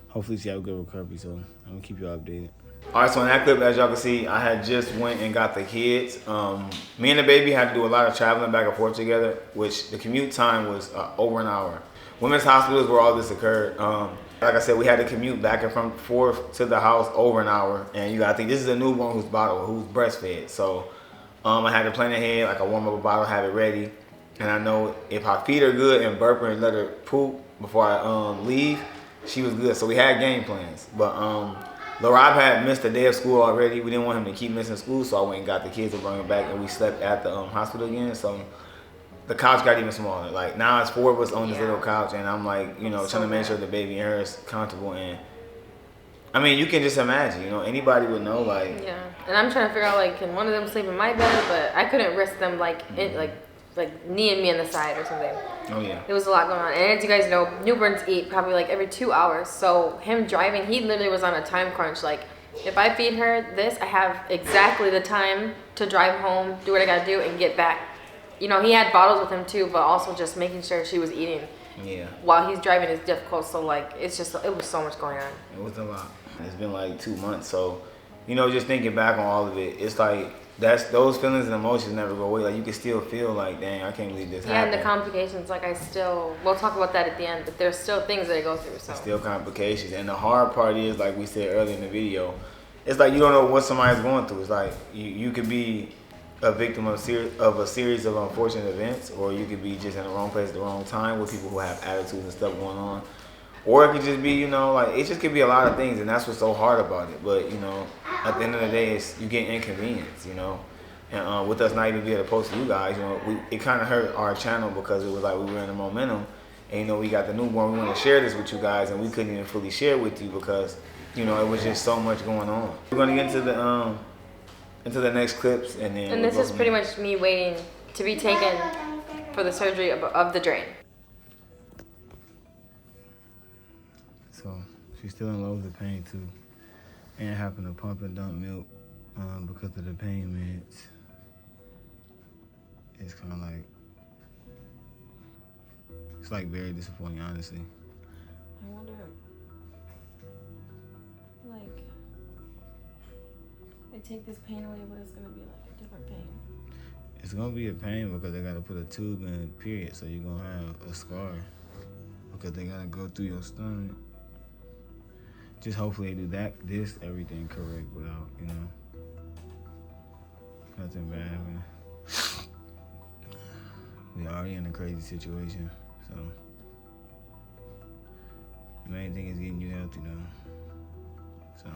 Hopefully she have a good recovery, so I'm gonna keep y'all updated. All right, so in that clip, as y'all can see, I had just went and got the kids. Me and the baby had to do a lot of traveling back and forth together, which the commute time was over an hour. Women's Hospital is where all this occurred. Like I said, we had to commute back and forth to the house over an hour. And you gotta think, this is a newborn who's breastfed. So I had to plan ahead, like I warm up a bottle, have it ready. And I know if I feed her good and burp her and let her poop before I leave, she was good. So we had game plans. But Lil Rob had missed a day of school already. We didn't want him to keep missing school, so I went and got the kids and brought him back, and we slept at the hospital again. So the couch got even smaller. Like now it's 4 of us on this little couch, and I'm like, you know, trying to make sure the baby and her is comfortable. And I mean, you can just imagine, you know, anybody would know, like. Yeah, and I'm trying to figure out, like, can one of them sleep in my bed? But I couldn't risk them like kneeing me on the side or something. Oh yeah. There was a lot going on, and as you guys know, newborns eat probably like every 2 hours. So him driving, he literally was on a time crunch. Like, if I feed her this, I have exactly the time to drive home, do what I gotta do, and get back. You know, he had bottles with him too, but also just making sure she was eating. Yeah. While he's driving is difficult. So like, it was so much going on. It was a lot. It's been like 2 months, so you know, just thinking back on all of it, it's like those feelings and emotions never go away. Like you can still feel like, dang, I can't believe this happened. Yeah, and the complications, like we'll talk about that at the end, but there's still things that I go through. So there's still complications, and the hard part is, like we said earlier in the video, it's like you don't know what somebody's going through. It's like you could be a victim of a series of unfortunate events, or you could be just in the wrong place at the wrong time with people who have attitudes and stuff going on. Or it could just be, you know, like, it just could be a lot of things, and that's what's so hard about it. But, you know, at the end of the day, you get inconvenienced, you know. And with us not even being able to post to you guys, you know, it kind of hurt our channel because it was like we were in the momentum. And, you know, we got the newborn. We want to share this with you guys, and we couldn't even fully share with you because, you know, it was just so much going on. We're going to get into the next clips, and then... And this is pretty much me waiting to be taken for the surgery of the drain. So she's still in love with the pain too, and having to pump and dump milk because of the pain meds. It's kind of like, it's like very disappointing, honestly. I wonder, like, they take this pain away, but it's gonna be like a different pain. It's gonna be a pain because they gotta put a tube in, period, so you're gonna have a scar because they gotta go through your stomach. Just hopefully they do everything correct without, you know, nothing bad happening. We already in a crazy situation, so the main thing is getting you healthy though. So.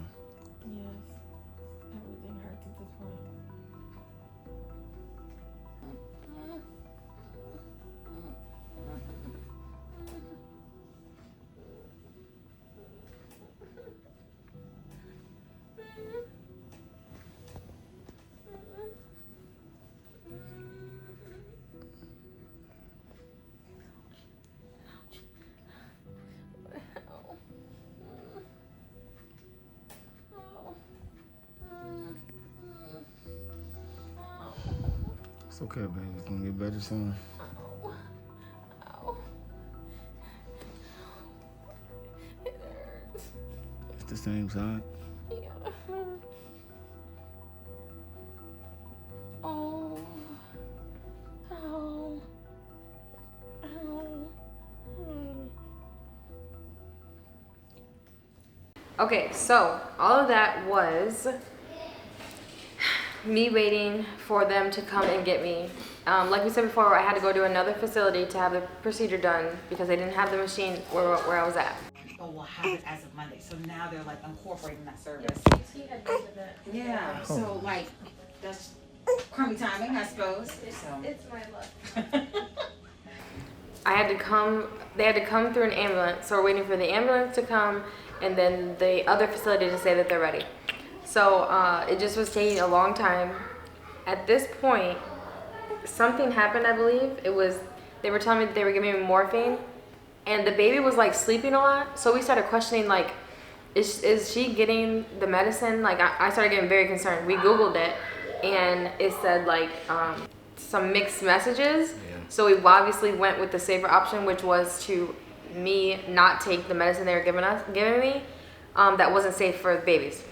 Yes, everything hurts at this point. It's okay, baby. It's gonna get better soon. Ow. Ow. It hurts. It's the same side. Yeah. Oh. Ow. Ow. Okay, so all of that was me waiting for them to come and get me. Like we said before, I had to go to another facility to have the procedure done because they didn't have the machine where I was at. Oh, we'll have it as of Monday. So now they're like incorporating that service. Yeah. So like that's crummy timing, I suppose. So It's my luck. I had to come. They had to come through an ambulance. So we're waiting for the ambulance to come, and then the other facility to say that they're ready. So it just was taking a long time. at this point, something happened, I believe. They were telling me that they were giving me morphine, and the baby was like sleeping a lot. So we started questioning, like, is she getting the medicine? Like, I started getting very concerned. We Googled it, and it said like some mixed messages. Yeah. So we obviously went with the safer option, which was to me not take the medicine they were giving me. That wasn't safe for babies,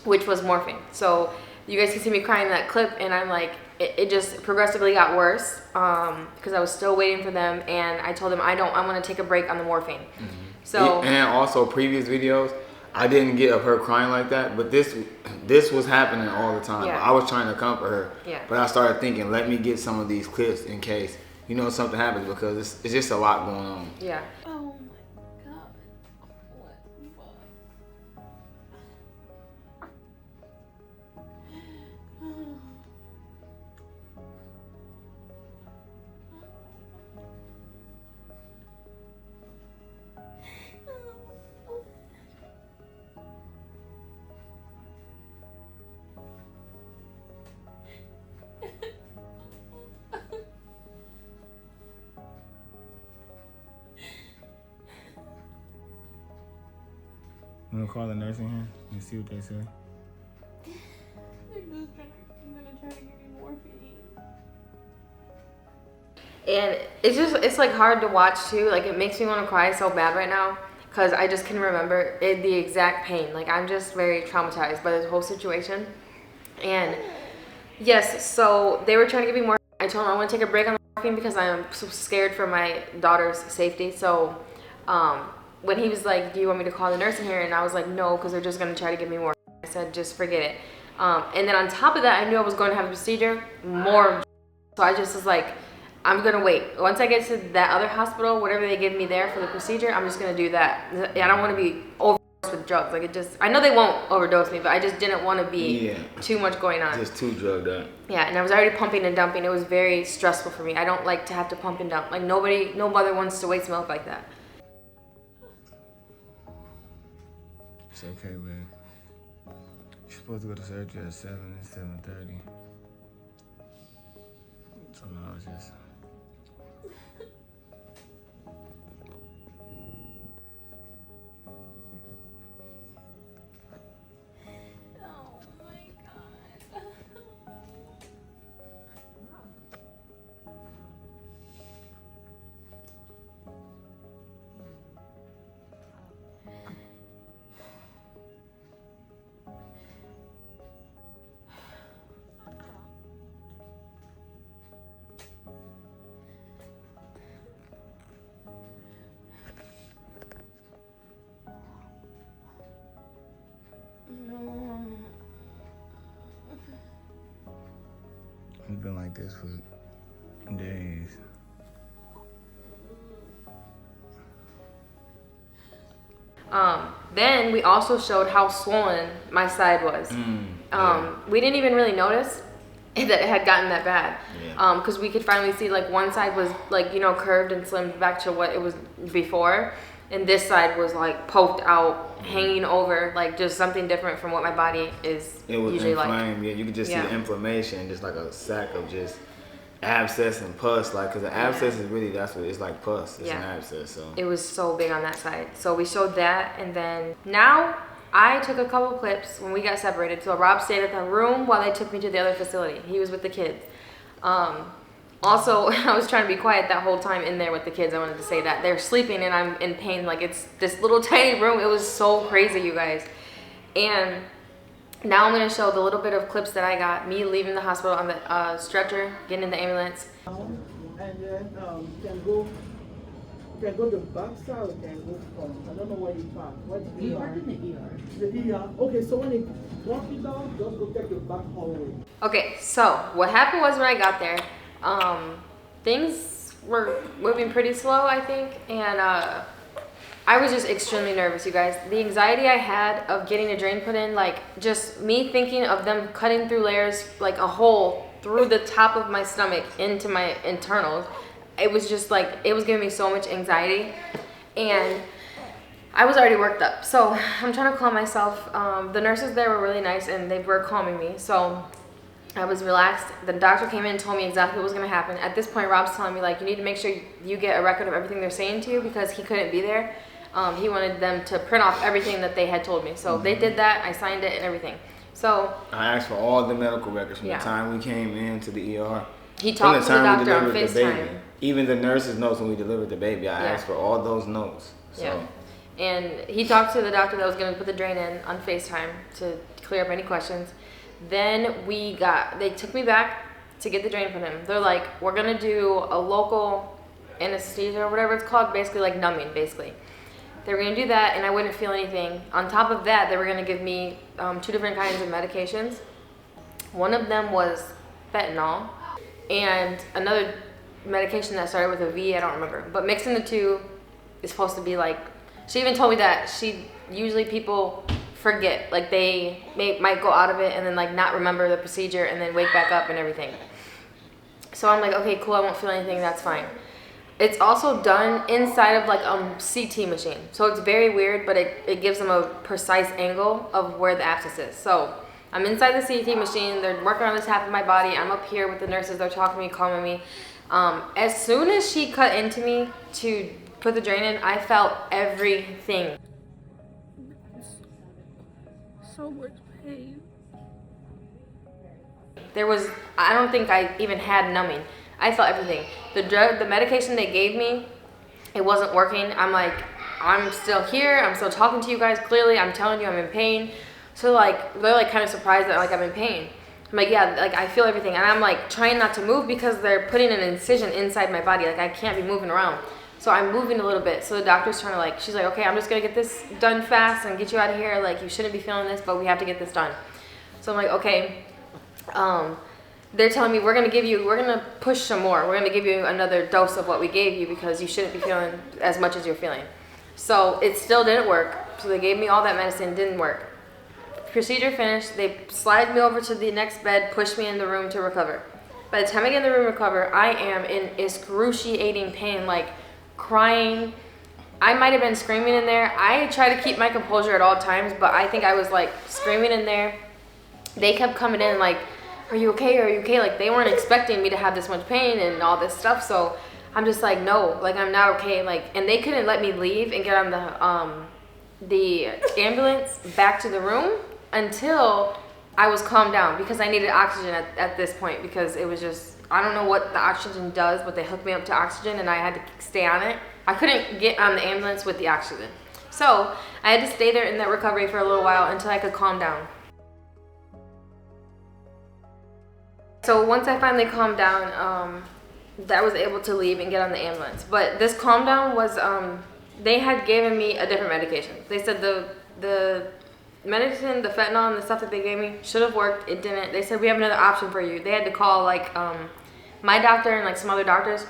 which was morphine. So you guys can see me crying in that clip, and I'm like, it just progressively got worse because I was still waiting for them, and I told them I want to take a break on the morphine. Mm-hmm. So and also previous videos, I didn't get of her crying like that, but this was happening all the time. Yeah. I was trying to comfort her, yeah. But I started thinking, let me get some of these clips in case something happens, because it's just a lot going on. Yeah. You wanna call the nurse in here and see what they say? They're just gonna try to give me morphine. And it's like hard to watch too. Like, it makes me want to cry so bad right now because I just can remember the exact pain. Like, I'm just very traumatized by this whole situation. And yes, so they were trying to give me more. I told them I want to take a break on the morphine because I am so scared for my daughter's safety. So when he was like, do you want me to call the nurse in here? And I was like, no, because they're just going to try to give me more. I said, just forget it. And then on top of that, I knew I was going to have a procedure, more. So I just was like, I'm going to wait. Once I get to that other hospital, whatever they give me there for the procedure, I'm just going to do that. I don't want to be overdosed with drugs. Like, I know they won't overdose me, but I just didn't want to be too much going on. Just too drugged up. Yeah, and I was already pumping and dumping. It was very stressful for me. I don't like to have to pump and dump. Like, no mother wants to waste milk like that. It's okay, babe. You're supposed to go to surgery at 7 and 7:30. So now it's just... It's been like this for days. Then we also showed how swollen my side was. We didn't even really notice that it had gotten that bad. Because we could finally see, like, one side was like, curved and slimmed back to what it was before. And this side was like poked out, hanging over, like just something different from what my body is usually like. Yeah, you could just see the inflammation, just like a sack of just abscess and pus, like, because the abscess is really, that's what it's like, pus. It's an abscess. So it was so big on that side. So we showed that, and then now I took a couple clips when we got separated. So Rob stayed at the room while they took me to the other facility. He was with the kids. Also, I was trying to be quiet that whole time in there with the kids. I wanted to say that. They're sleeping and I'm in pain. Like, it's this little tiny room. It was so crazy, you guys. And now I'm going to show the little bit of clips that I got. Me leaving the hospital on the stretcher, getting in the ambulance. And then can go to backside or can go from, I don't know where you park. What the ER? The ER. Okay, so when you walk it down, just go take your back hallway. Okay, so what happened was when I got there, things were moving pretty slow, I think, and I was just extremely nervous, you guys. The anxiety I had of getting a drain put in, like, just me thinking of them cutting through layers, like a hole through the top of my stomach into my internals, it was just like, it was giving me so much anxiety, and I was already worked up. So I'm trying to calm myself. The nurses there were really nice and they were calming me. So I was relaxed. The doctor came in and told me exactly what was gonna happen. At this point, Rob's telling me like, you need to make sure you get a record of everything they're saying to you because he couldn't be there. He wanted them to print off everything that they had told me. So they did that. I signed it and everything. So I asked for all the medical records from the time we came into the ER. He talked to the doctor on FaceTime. Even the nurse's notes when we delivered the baby, I asked for all those notes. So. Yeah. And he talked to the doctor that was going to put the drain in on FaceTime to clear up any questions. Then they took me back to get the drain put in. They're like, we're going to do a local anesthesia or whatever it's called, basically like numbing, basically. They were going to do that and I wouldn't feel anything. On top of that, they were going to give me 2 different kinds of medications. One of them was fentanyl and another medication that started with a V, I don't remember. But mixing the two is supposed to be like, she even told me that usually people forget, like they might go out of it and then like not remember the procedure and then wake back up and everything. So I'm like, okay, cool, I won't feel anything, that's fine. It's also done inside of like a CT machine. So it's very weird, but it gives them a precise angle of where the abscess is. So I'm inside the CT machine, they're working on this half of my body, I'm up here with the nurses, they're talking to me, calming me. As soon as she cut into me to put the drain in, I felt everything. So much pain. I don't think I even had numbing. I felt everything. The medication they gave me, it wasn't working. I'm like, I'm still here, I'm still talking to you guys clearly, I'm telling you I'm in pain. So like, they're like kind of surprised that like I'm in pain. I'm like, yeah, like I feel everything. And I'm like trying not to move because they're putting an incision inside my body. Like I can't be moving around. So I'm moving a little bit. So the doctor's trying to like, she's like, okay, I'm just gonna get this done fast and get you out of here. Like you shouldn't be feeling this, but we have to get this done. So I'm like, okay. They're telling me we're gonna push some more. We're gonna give you another dose of what we gave you because you shouldn't be feeling as much as you're feeling. So it still didn't work. So they gave me all that medicine, didn't work. Procedure finished, they slide me over to the next bed, push me in the room to recover. By the time I get in the room to recover, I am in excruciating pain, like crying. I might have been screaming in there. I try to keep my composure at all times, but I think I was like screaming in there. They kept coming in like, are you okay? Are you okay? Like they weren't expecting me to have this much pain and all this stuff. So I'm just like, no, like I'm not okay. Like, and they couldn't let me leave and get on the ambulance back to the room until I was calmed down because I needed oxygen at this point because it was just, I don't know what the oxygen does, but they hooked me up to oxygen and I had to stay on it. I couldn't get on the ambulance with the oxygen. So I had to stay there in that recovery for a little while until I could calm down. So once I finally calmed down, I was able to leave and get on the ambulance. But this calm down was, they had given me a different medication. They said the medicine, the fentanyl and the stuff that they gave me should have worked. It didn't. They said we have another option for you. They had to call like my doctor and like some other doctors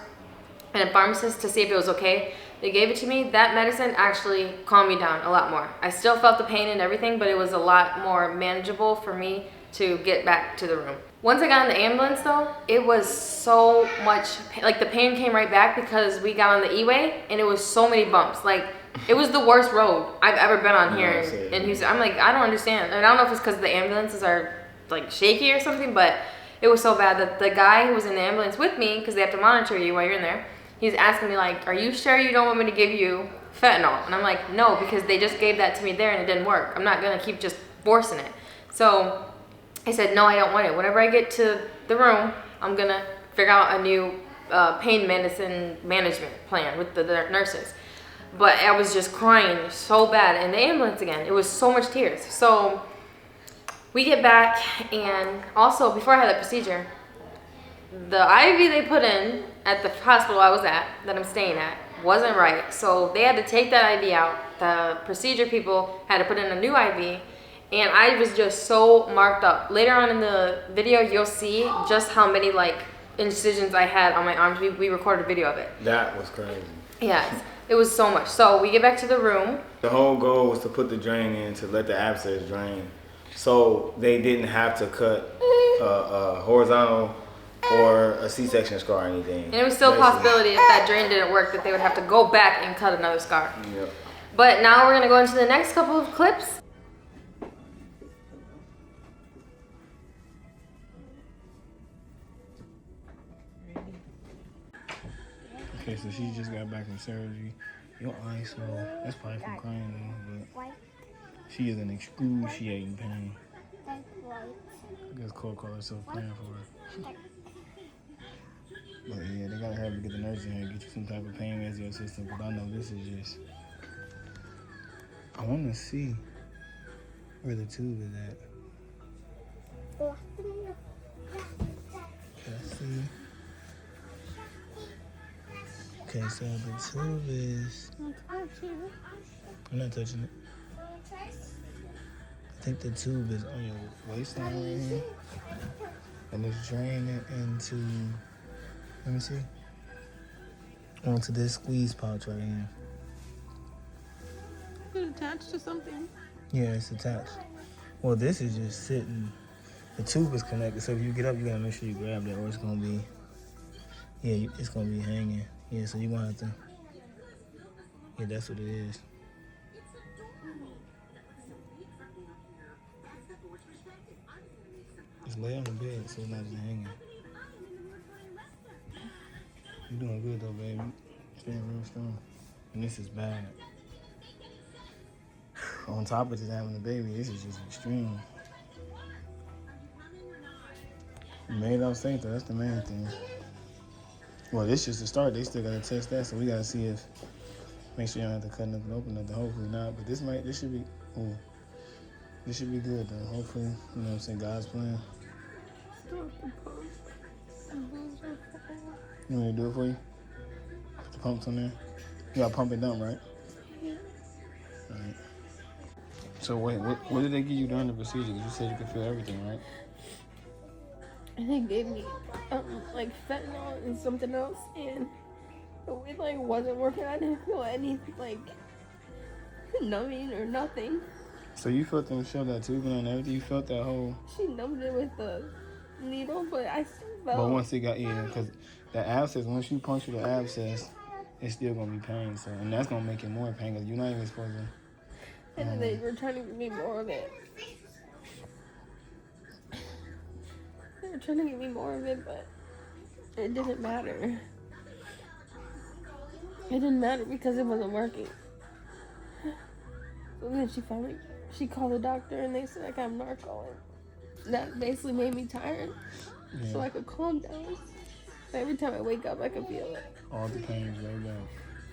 and a pharmacist to see if it was okay. They gave it to me. That medicine actually calmed me down a lot more. I still felt the pain and everything, but it was a lot more manageable for me to get back to the room. Once I got in the ambulance though, it was so much pain. Like the pain came right back because we got on the E-way and it was so many bumps. Like it was the worst road I've ever been on here in Houston. I'm like, I don't understand. And I don't know if it's because the ambulances are like shaky or something, but it was so bad that the guy who was in the ambulance with me, because they have to monitor you while you're in there, he's asking me like, are you sure you don't want me to give you fentanyl? And I'm like, no, because they just gave that to me there and it didn't work. I'm not gonna keep just forcing it. So I said, no, I don't want it. Whenever I get to the room, I'm gonna figure out a new pain medicine management plan with the nurses. But I was just crying so bad in the ambulance again. It was so much tears. So we get back, and also before I had the procedure, the IV they put in at the hospital I was at, that I'm staying at, wasn't right. So they had to take that IV out. The procedure people had to put in a new IV, and I was just so marked up. Later on in the video, you'll see just how many like incisions I had on my arms. We recorded a video of it. That was crazy. Yes, it was so much. So we get back to the room. The whole goal was to put the drain in to let the abscess drain, so they didn't have to cut a horizontal or a C-section scar or anything. And it was still a possibility if that drain didn't work that they would have to go back and cut another scar. Yep. But now we're gonna go into the next couple of clips. so she just got back from surgery. Your eyes so that's probably from crying though, but she is in excruciating pain. I guess Cole called herself praying for her. But yeah, they gotta have to get the nurse in here and get you some type of pain management system, because I know this is just, I wanna see where the tube is at. Let's see. Okay, so the tube is, I'm not touching it. I think the tube is on your waistline right here. And it's draining it into, let me see, onto this squeeze pouch right here. Is it attached to something? Yeah, it's attached. Well, this is just sitting. The tube is connected, so if you get up, you gotta make sure you grab that, or it's gonna be, yeah, it's gonna be hanging. Yeah, so you're gonna have to, yeah, that's what it is. Just lay on the bed so it's not just hanging. You're doing good though, baby. Staying real strong. And this is bad. On top of just having a baby, this is just extreme. You made it out safe though, that's the main thing. Well, this is just the start. They still gotta test that, so we gotta see if, make sure you don't have to cut nothing open, nothing. Hopefully not, but this should be, ooh, this should be good though. Hopefully, you know what I'm saying, God's plan. You want me to do it for you? Put the pumps on there. You gotta pump it down, right? Yeah. All right. So wait, what did they give you during the procedure? Because you said you could feel everything, right? And they gave me like fentanyl and something else, and it like wasn't working. I didn't feel any like numbing or nothing. So you felt them shove that tube in and everything? You felt that whole... She numbed it with the needle, but I still felt... But once it got in, because the abscess, once you puncture the abscess, it's still going to be pain. So, and that's going to make it more pain, because you're not even supposed to... And then they were trying to give me more of it. They were trying to give me more of it, but it didn't matter. It didn't matter because it wasn't working. So then she called the doctor and they said I got narco. And that basically made me tired, so I could calm down. So every time I wake up, I could feel it. All the pain is way down.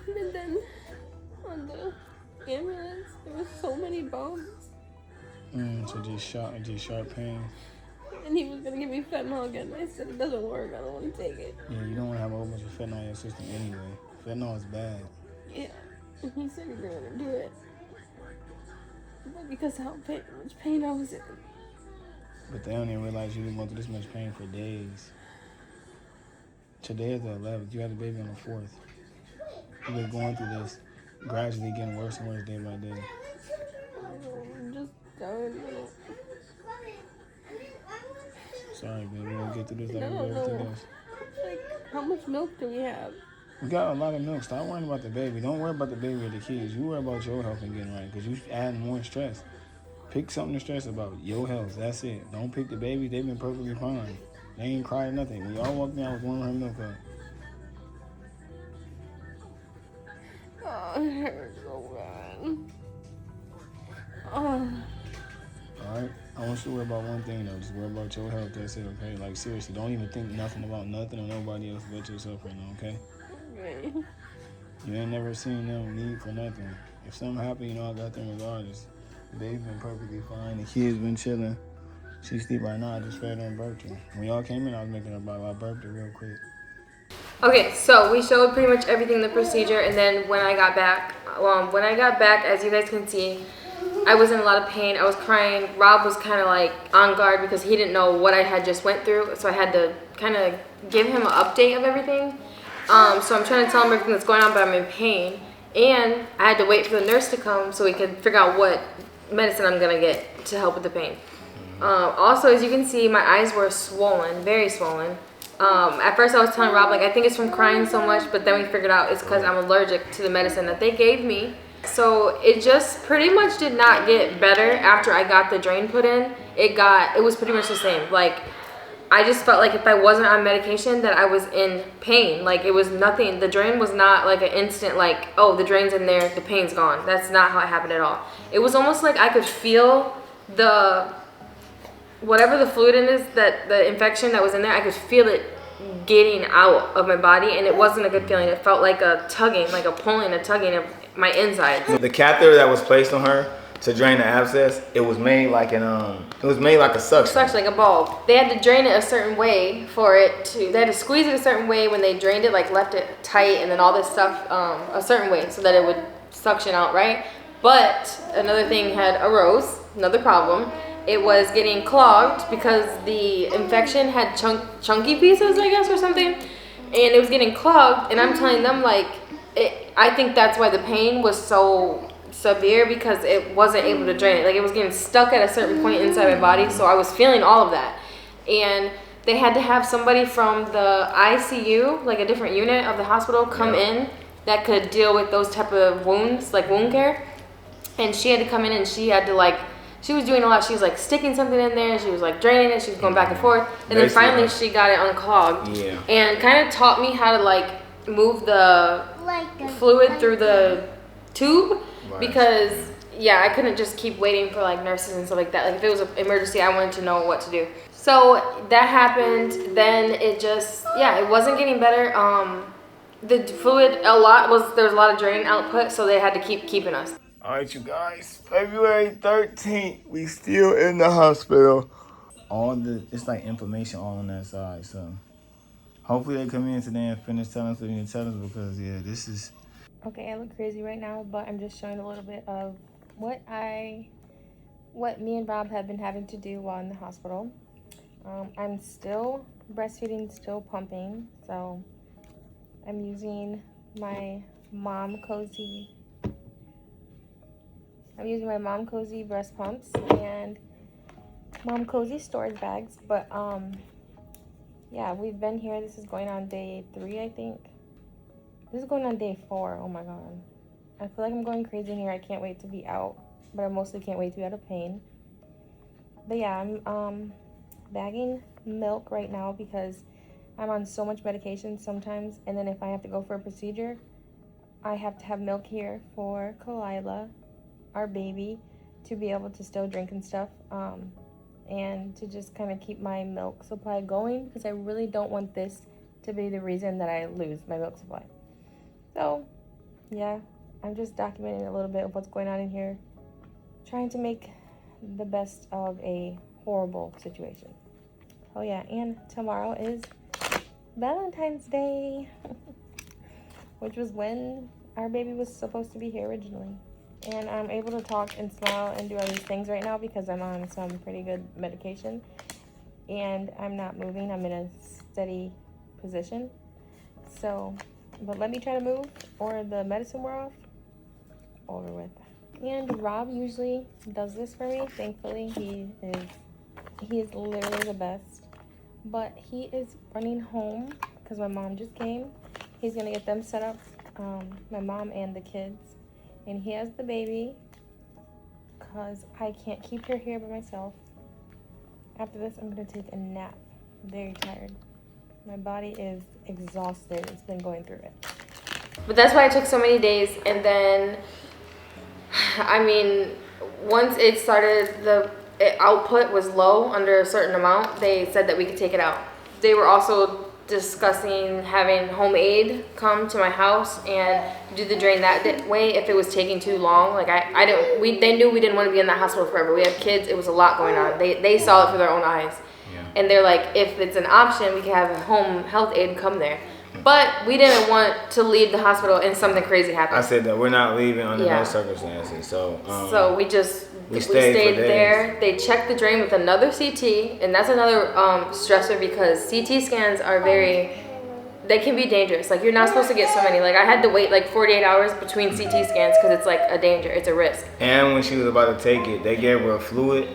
And then on the ambulance, there was so many bones. So just sharp pain. And he was gonna give me fentanyl again. I said it doesn't work. I don't want to take it. Yeah, you don't want to have a whole bunch of fentanyl in your system anyway. Fentanyl is bad. Yeah, and he said he didn't want to do it, but because how much pain I was in. But they don't even realize you went through this much pain for days. Today is the 11th. You had a baby on the 4th. You've been going through this, gradually getting worse and worse day by day. I'm just done. Sorry, baby. We'll get through this like we do No. everything else. Like, how much milk do we have? We got a lot of milk. Stop worrying about the baby. Don't worry about the baby or the kids. You worry about your health and getting right, because you add more stress. Pick something to stress about. Your health. That's it. Don't pick the baby. They've been perfectly fine. They ain't cried nothing. We all walked in, I was warming her milk up. Oh, it hurts so bad. Oh. Alright? I want you to worry about one thing though. Just worry about your health. That's it, okay? Like seriously, don't even think nothing about nothing or nobody else but yourself right now, okay? Okay. You ain't never seen them need for nothing. If something happened, you know I got them regardless. They've been perfectly fine. The kids been chilling. She sleep right now. I just fed her and burped her. When y'all came in, I was making her bottle. I burped her real quick. Okay, so we showed pretty much everything, the procedure, and then when I got back, as you guys can see, I was in a lot of pain. I was crying. Rob was kind of like on guard because he didn't know what I had just went through, so I had to kind of give him an update of everything. So I'm trying to tell him everything that's going on, but I'm in pain, and I had to wait for the nurse to come so we could figure out what medicine I'm gonna get to help with the pain. Also, as you can see, my eyes were swollen, very swollen. At first I was telling Rob, like, I think it's from crying so much, but then we figured out it's because I'm allergic to the medicine that they gave me. So it just pretty much did not get better after I got the drain put in. It was pretty much the same. Like, I just felt like if I wasn't on medication that I was in pain. Like it was nothing. The drain was not like an instant like, oh, the drain's in there, the pain's gone. That's not how it happened at all. It was almost like I could feel the, whatever the fluid in is, that the infection that was in there, I could feel it getting out of my body, and it wasn't a good feeling. It felt like a tugging, like a pulling, a tugging of my insides. The catheter that was placed on her to drain the abscess, it was made like a suction. Suction, like a bulb. They had to drain it a certain way for it to, they had to squeeze it a certain way when they drained it, like left it tight and then all this stuff a certain way so that it would suction out, right? But another thing had arose, another problem. It was getting clogged because the infection had chunky pieces, I guess, or something. And it was getting clogged, and I'm telling them, like, I think that's why the pain was so severe, because it wasn't able to drain it. Like, it was getting stuck at a certain point inside my body, so I was feeling all of that. And they had to have somebody from the ICU, like a different unit of the hospital, come in that could deal with those type of wounds, like wound care. And she had to come in, and she had to, like, she was doing a lot. She was like sticking something in there. She was like draining it. She was going back and forth. And then finally she got it unclogged. Yeah. And kind of taught me how to like move the fluid through the tube. Right. Because yeah, I couldn't just keep waiting for like nurses and stuff like that. Like if it was an emergency, I wanted to know what to do. So that happened. Then it just, yeah, it wasn't getting better. The fluid, there was a lot of drain output, so they had to keep keeping us. All right, you guys, February 13th, we still in the hospital. It's like information all on that side, so hopefully they come in today and finish telling us what they need to tell us, because yeah, this is... Okay, I look crazy right now, but I'm just showing a little bit of what me and Rob have been having to do while in the hospital. I'm still breastfeeding, still pumping, so I'm using my Mom Cozy breast pumps and Mom Cozy storage bags, but yeah, we've been here. This is going on day 3, I think. This is going on day 4. Oh my god, I feel like I'm going crazy in here. I can't wait to be out, but I mostly can't wait to be out of pain. But yeah, I'm bagging milk right now because I'm on so much medication sometimes, and then if I have to go for a procedure, I have to have milk here for Kalila, our baby, to be able to still drink and stuff, and to just kind of keep my milk supply going, because I really don't want this to be the reason that I lose my milk supply. So yeah, I'm just documenting a little bit of what's going on in here, trying to make the best of a horrible situation. Oh yeah, and tomorrow is Valentine's Day, which was when our baby was supposed to be here originally. And I'm able to talk and smile and do all these things right now because I'm on some pretty good medication. And I'm not moving. I'm in a steady position. So, but let me try to move or the medicine wear off. Over with. And Rob usually does this for me. Thankfully, he is literally the best. But he is running home because my mom just came. He's going to get them set up, my mom and the kids. And he has the baby because I can't keep her here by myself. After this, I'm going to take a nap. Very tired. My body is exhausted. It's been going through it. But that's why it took so many days. And then, I mean, once it started, the output was low under a certain amount. They said that we could take it out. They were also discussing having home aid come to my house and do the drain that way if it was taking too long. Like they knew we didn't want to be in that hospital forever. We had kids. It was a lot going on. They saw it for their own eyes. Yeah. And they're like, if it's an option, we could have a home health aide come there. But we didn't want to leave the hospital and something crazy happened. I said that we're not leaving under no circumstances. So we stayed there. They checked the drain with another CT, and that's another stressor because CT scans are they can be dangerous. Like, you're not supposed to get so many. Like, I had to wait like 48 hours between CT scans because it's like a danger. It's a risk. And when she was about to take it, they gave her a fluid,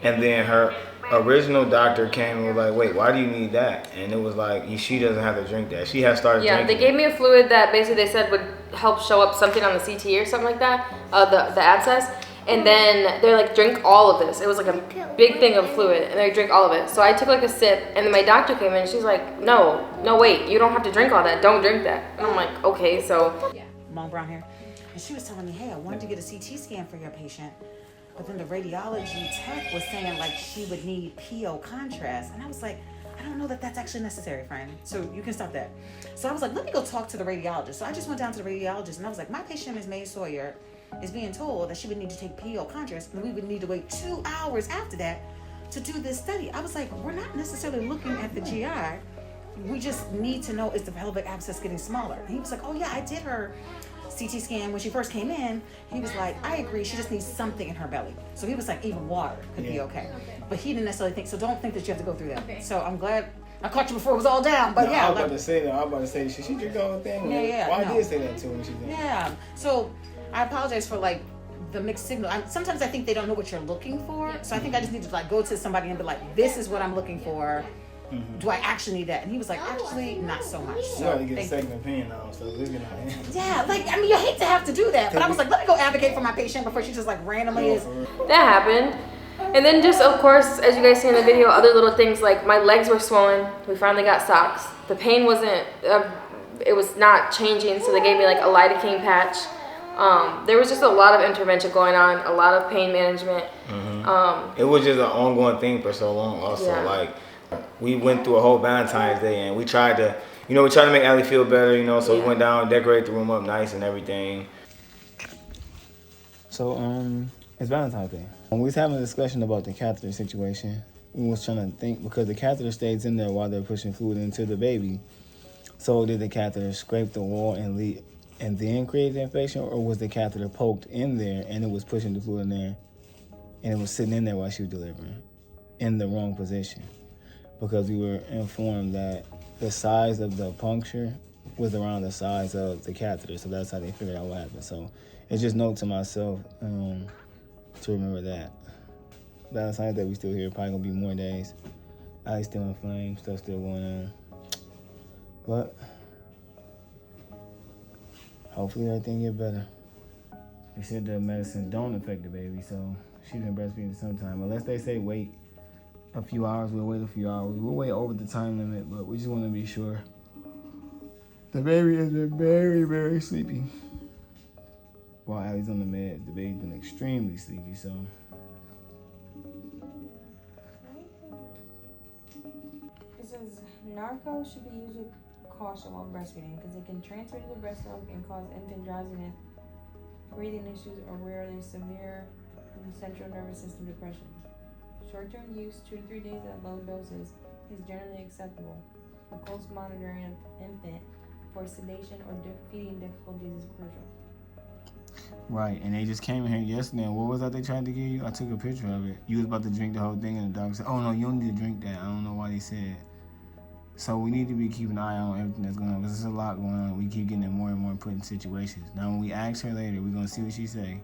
and then her original doctor came and was like, wait, why do you need that? And it was like, she doesn't have to drink that. She has started drinking. Yeah, they gave me a fluid that basically they said would help show up something on the CT or something like that, the abscess. And then they're like, drink all of this. It was like a big thing of fluid, and they drink all of it. So I took like a sip, and then my doctor came in, and she's like, no, wait, you don't have to drink all that. Don't drink that. And I'm like, okay, so. Long brown hair. And she was telling me, hey, I wanted to get a CT scan for your patient. But then the radiology tech was saying like she would need PO contrast. And I was like, I don't know that that's actually necessary, friend. So you can stop that. So I was like, let me go talk to the radiologist. So I just went down to the radiologist and I was like, my patient, Ms. May Sawyer, is being told that she would need to take PO contrast and we would need to wait 2 hours after that to do this study. I was like, we're not necessarily looking at the GI. We just need to know, is the pelvic abscess getting smaller? And he was like, oh yeah, I did her CT scan when she first came in. He was like, I agree, she just needs something in her belly. So he was like, even water could be okay. But he didn't necessarily think, so don't think that you have to go through that. Okay. So I'm glad I caught you before it was all down, but no, yeah. I was about to say that. She drink the whole thing. Yeah. Well, I did say that too when she did. Yeah. So I apologize for like the mixed signal. Sometimes I think they don't know what you're looking for. So I think I just need to like go to somebody and be like, this is what I'm looking for. Mm-hmm. Do I actually need that? And he was like, actually, not so much. So you gotta get a second opinion now, so we're gonna. Yeah, like I mean, you hate to have to do that, but I was like, let me go advocate for my patient before she just like randomly is. That happened. And then just, of course, as you guys see in the video, other little things like my legs were swollen. We finally got socks. The pain wasn't, it was not changing, so they gave me like a lidocaine patch. There was just a lot of intervention going on, a lot of pain management. It was just an ongoing thing for so long also. Yeah. Like, we went through a whole Valentine's Day and we tried to, make Allie feel better, so we went down, decorated the room up nice and everything. So, it's Valentine's Day. When we was having a discussion about the catheter situation, we was trying to think, because the catheter stays in there while they're pushing fluid into the baby. So did the catheter scrape the wall and then create the infection, or was the catheter poked in there and it was pushing the fluid in there and it was sitting in there while she was delivering in the wrong position? Because we were informed that the size of the puncture was around the size of the catheter, so that's how they figured out what happened. So it's just note to myself to remember that. Valentine's Day, we still here. Probably gonna be more days. Eyes still in flames, stuff still going on. But hopefully everything get better. They said the medicine don't affect the baby, so she's been breastfeeding sometime. Unless they say wait a few hours, we'll wait a few hours. We'll wait over the time limit, but we just want to be sure. The baby has been very, very sleepy. While Allie's on the meds, the baby's been extremely sleepy, so. It says narco should be used with caution while breastfeeding because it can transfer to the breast milk and cause infant drowsiness, breathing issues, or rarely severe central nervous system depression. Short-term use, 2 to 3 days at low doses, is generally acceptable. For close monitoring of infant for sedation or feeding difficulties is crucial. Right, and they just came in here yesterday. What was that they tried to give you? I took a picture of it. You was about to drink the whole thing, and the doctor said, oh no, you don't need to drink that. I don't know why they said. So we need to be keeping an eye on everything that's going on, because there's a lot going on. We keep getting in more and more important situations. Now when we ask her later, we're going to see what she say,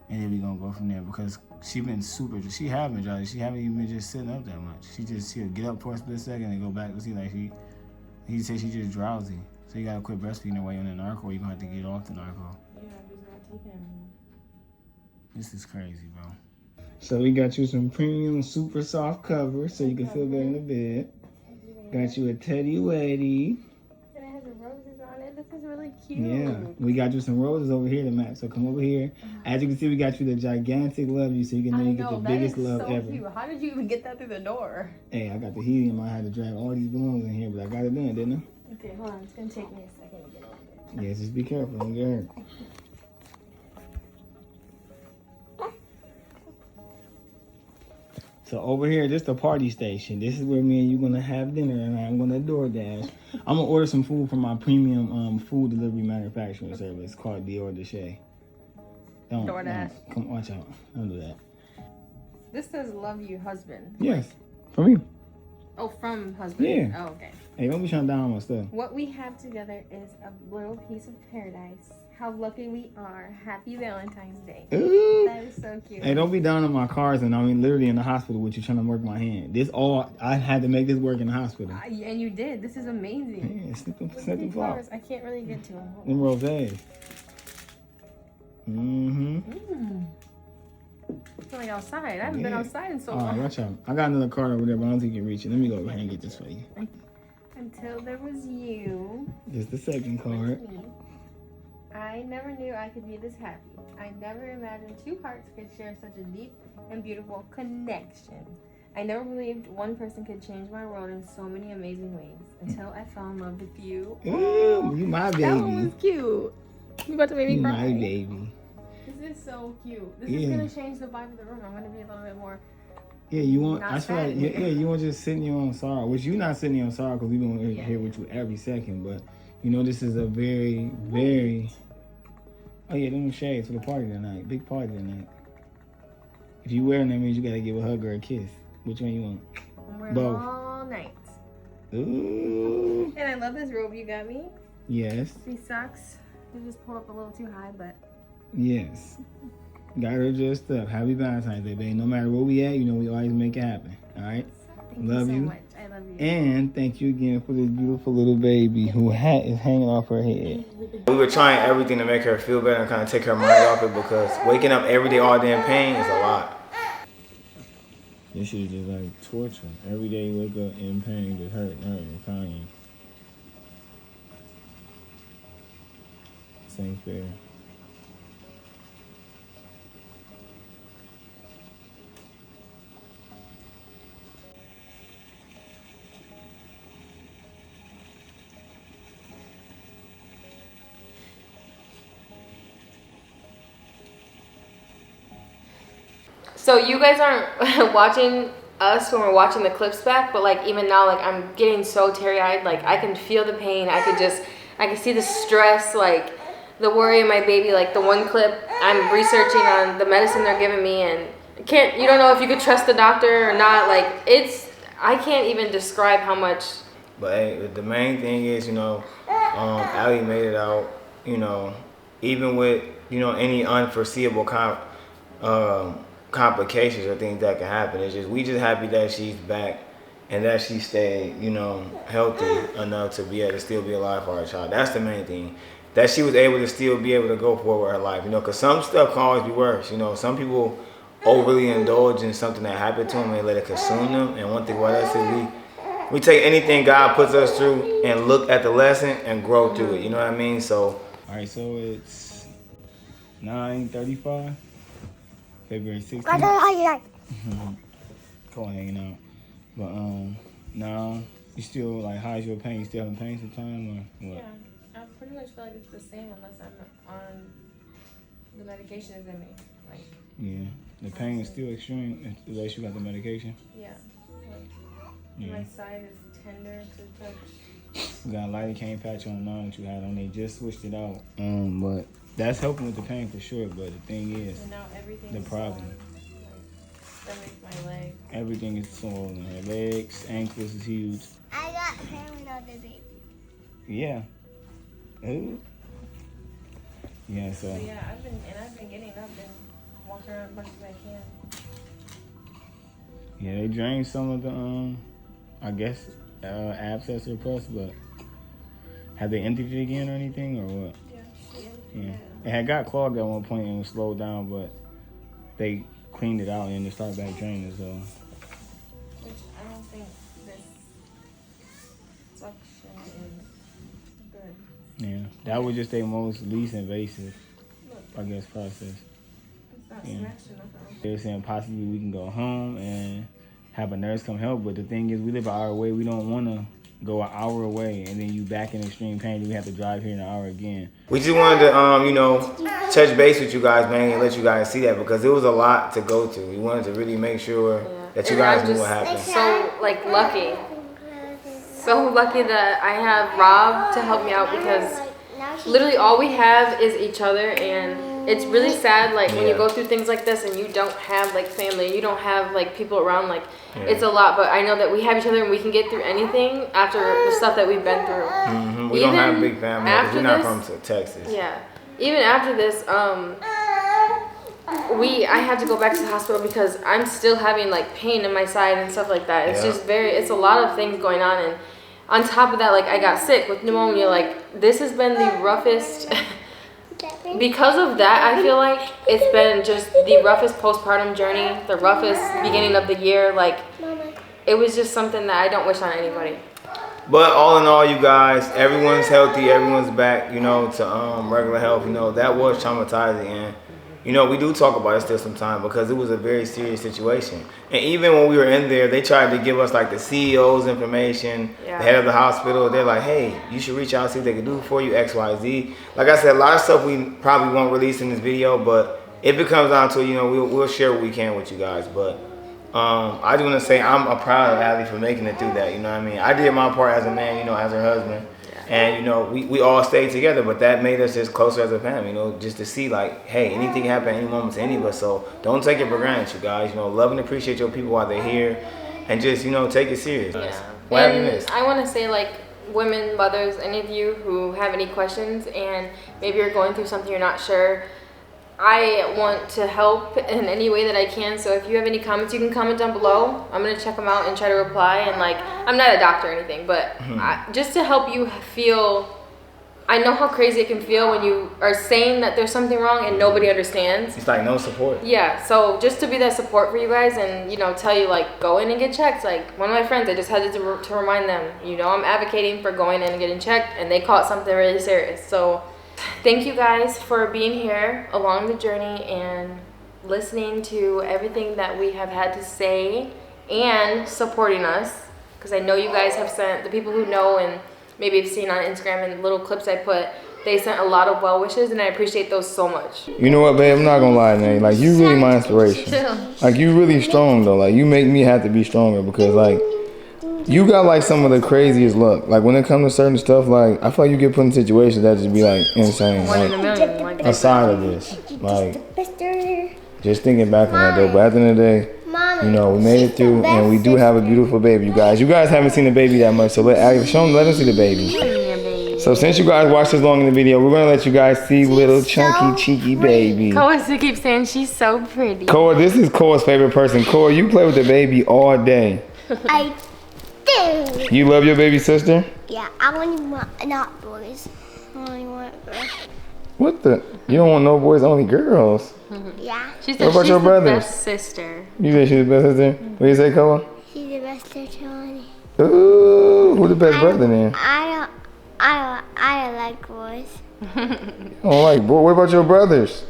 and then we're going to go from there, because she been she haven't been drowsy. She haven't even been just sitting up that much. She'll get up for a split second and go back to see, like he said she's just drowsy. So you got to quit breastfeeding her while you're on the narco, or you're going to have to get off the narco. This is crazy, bro. So we got you some premium super soft covers so you can feel better in the bed. Got you a teddy weddy. And it has the roses on it. This is really cute. Yeah. We got you some roses over here to match. So come over here. As you can see, we got you the gigantic love you so you can know you get the biggest love ever. Cute. How did you even get that through the door? Hey, I got the helium. I had to drag all these balloons in here, but I got it done, didn't I? Okay, hold on. It's going to take me a second to get on there. Yeah, just be careful. Don't get hurt. So over here, this is the party station. This is where me and you gonna have dinner, and I'm gonna DoorDash. I'm gonna order some food from my premium food delivery manufacturing service called DoorDash. DoorDash. Come watch out. Don't do that. This says "Love You, Husband." Yes, from you. Oh, from husband. Yeah. Oh, okay. Hey, don't be trying down my stuff. What we have together is a little piece of paradise. How lucky we are. Happy Valentine's Day. Ooh. That is so cute. Hey, don't be down on my cars and literally in the hospital with you trying to work my hand. I had to make this work in the hospital. And you did. This is amazing. Yeah, slip them flowers. I can't really get to them. Them rosés. feel like outside. I haven't been outside in so long. All right, watch out. I got another card over there, but I don't think you can reach it. Let me go ahead and get this for you. Until there was you. Just the second card. Me. I never knew I could be this happy. I never imagined two hearts could share such a deep and beautiful connection. I never believed one person could change my world in so many amazing ways until I fell in love with you. Ooh, you my baby. That one was cute. You about to make me You cry. my baby. This is so cute. This is gonna change the vibe of the room. I'm gonna be a little bit more. Yeah, you want. Not I feel like you want just sitting your own sorrow, which you're not sitting your own sorrow because we're gonna here with you every second. But you know, this is a very, very. Oh yeah, them shades for the party tonight. Big party tonight. If you wearing that means you gotta give a hug or a kiss. Which one you want? I'm wearing Both. all night. Ooh. And I love this robe you got me. Yes. These socks, they just pulled up a little too high, but. Yes. Got her dressed up. Happy Valentine's Day, baby. No matter where we at, you know we always make it happen. All right. Thank you so much. I love you. And thank you again for this beautiful little baby who hat is hanging off her head. We were trying everything to make her feel better and kind of take her mind off it because waking up every day all day in pain is a lot. This shit is just like torture. Every day you wake up in pain, just hurting, crying. This ain't fair. So you guys aren't watching us when we're watching the clips back, but like even now, like I'm getting so teary-eyed. Like I can feel the pain. I can see the stress, like the worry of my baby. Like the one clip, I'm researching on the medicine they're giving me, and you don't know if you could trust the doctor or not. Like I can't even describe how much. But hey, the main thing is, you know, Allie made it out. You know, even with any unforeseeable complications or things that can happen. We just happy that she's back and that she stayed, healthy enough to be able to still be alive for our child. That's the main thing. That she was able to still be able to go forward with her life, because some stuff can always be worse. Some people overly indulge in something that happened to them and they let it consume them. And one thing about us is we take anything God puts us through and look at the lesson and grow through it. You know what I mean? So, all right, so it's 9:35. February 16th. Cold hanging out. But now you still like, how's your pain? You still having pain sometimes or what? Yeah, I pretty much feel like it's the same unless I'm on the medication is in me. Like. Yeah, the pain is still extreme unless you got the medication. Yeah. Like, my side is tender to touch. We got a lidocaine patch on now that you had on. They just switched it out. But that's helping with the pain for sure. But the thing is, and now the problem. Stomach, my leg. Everything is swollen. Her legs, ankles is huge. I got pain without the baby. Yeah. Ooh. Yeah. So. Yeah, I've been getting up and walking around as much as I can. Yeah, they drained some of the I guess abscess or pus, but have they emptied it again or anything or what? Yeah. It had got clogged at one point and was slowed down, but they cleaned it out and it started back draining, so. Which I don't think this suction is good. Yeah, that was just their least invasive, I guess, process. It's not Yeah. smashing nothing. They were saying possibly we can go home and have a nurse come help, but the thing is we live an hour away. We don't want to go an hour away and then you back in extreme pain. We have to drive here an hour again. We just wanted to, touch base with you guys, man, and let you guys see that because it was a lot to go to. We wanted to really make sure that you guys knew what happened. So lucky that I have Rob to help me out because literally all we have is each other, and it's really sad when you go through things like this and you don't have family, you don't have people around, it's a lot, but I know that we have each other and we can get through anything after the stuff that we've been through. Mm-hmm. We don't have a big family because we're not from Texas. Yeah. Even after this, I had to go back to the hospital because I'm still having pain in my side and stuff like that. It's just it's a lot of things going on, and on top of that, I got sick with pneumonia. This has been the roughest because of that, I feel like it's been just the roughest postpartum journey, the roughest beginning of the year. Like, it was just something that I don't wish on anybody. But all in all, you guys, everyone's healthy, everyone's back, you know, to regular health. You know, that was traumatizing, and you know, we do talk about it still sometimes because it was a very serious situation. And even when we were in there, they tried to give us like the CEO's information, the head of the hospital. They're like, hey, you should reach out, see what they can do for you, X, Y, Z. Like I said, a lot of stuff we probably won't release in this video, but if it comes down to, you know, we'll share what we can with you guys. But I do want to say I'm proud of Allie for making it through that, you know what I mean? I did my part as a man, you know, as her husband. And, you know, we all stayed together, but that made us just closer as a family, you know, just to see, like, hey, anything can happen at any moment to any of us. So don't take it for granted, you guys. You know, love and appreciate your people while they're here. And just, you know, take it serious. Yeah. What have you missed? I want to say, like, women, mothers, any of you who have any questions and maybe you're going through something you're not sure, I want to help in any way that I can. So if you have any comments, you can comment down below. I'm going to check them out and try to reply. And like, I'm not a doctor or anything, but just to help you feel, I know how crazy it can feel when you are saying that there's something wrong and nobody understands. It's like no support. Yeah, so just to be that support for you guys and, you know, tell you like, go in and get checked. Like one of my friends, I just had to remind them, you know, I'm advocating for going in and getting checked, and they caught something really serious. So thank you guys for being here along the journey and listening to everything that we have had to say and supporting us, because I know you guys have sent, the people who know and maybe have seen on Instagram and little clips I put, they sent a lot of well wishes, and I appreciate those so much. You know what, babe? I'm not gonna lie, man. Like, you really my inspiration. Like, you really strong though. Like, you make me have to be stronger because like, you got like some of the craziest luck. Like when it comes to certain stuff, like I feel like you get put in situations that just be like insane. One in a Like, million. Like, aside of this, like just thinking back on that though. But at the end of the day, you know, we made it through, and we do have a beautiful baby, you guys. You guys haven't seen the baby that much, so let them see the baby. So since you guys watched this long in the video, we're gonna let you guys see little chunky, cheeky baby. Koa keeps saying she's so pretty. Koa, this is Koa's favorite person. Koa, you play with the baby all day. I do. You love your baby sister? Yeah, I only want not boys. I only want girls. What the? You don't want no boys, only girls? Yeah. She What about she's your the brothers? best sister. You think she's the best sister? What do you say, Koa? She's the best sister. Ooh, who's the best brother then? I don't like boys. I don't like boys. What about your brothers?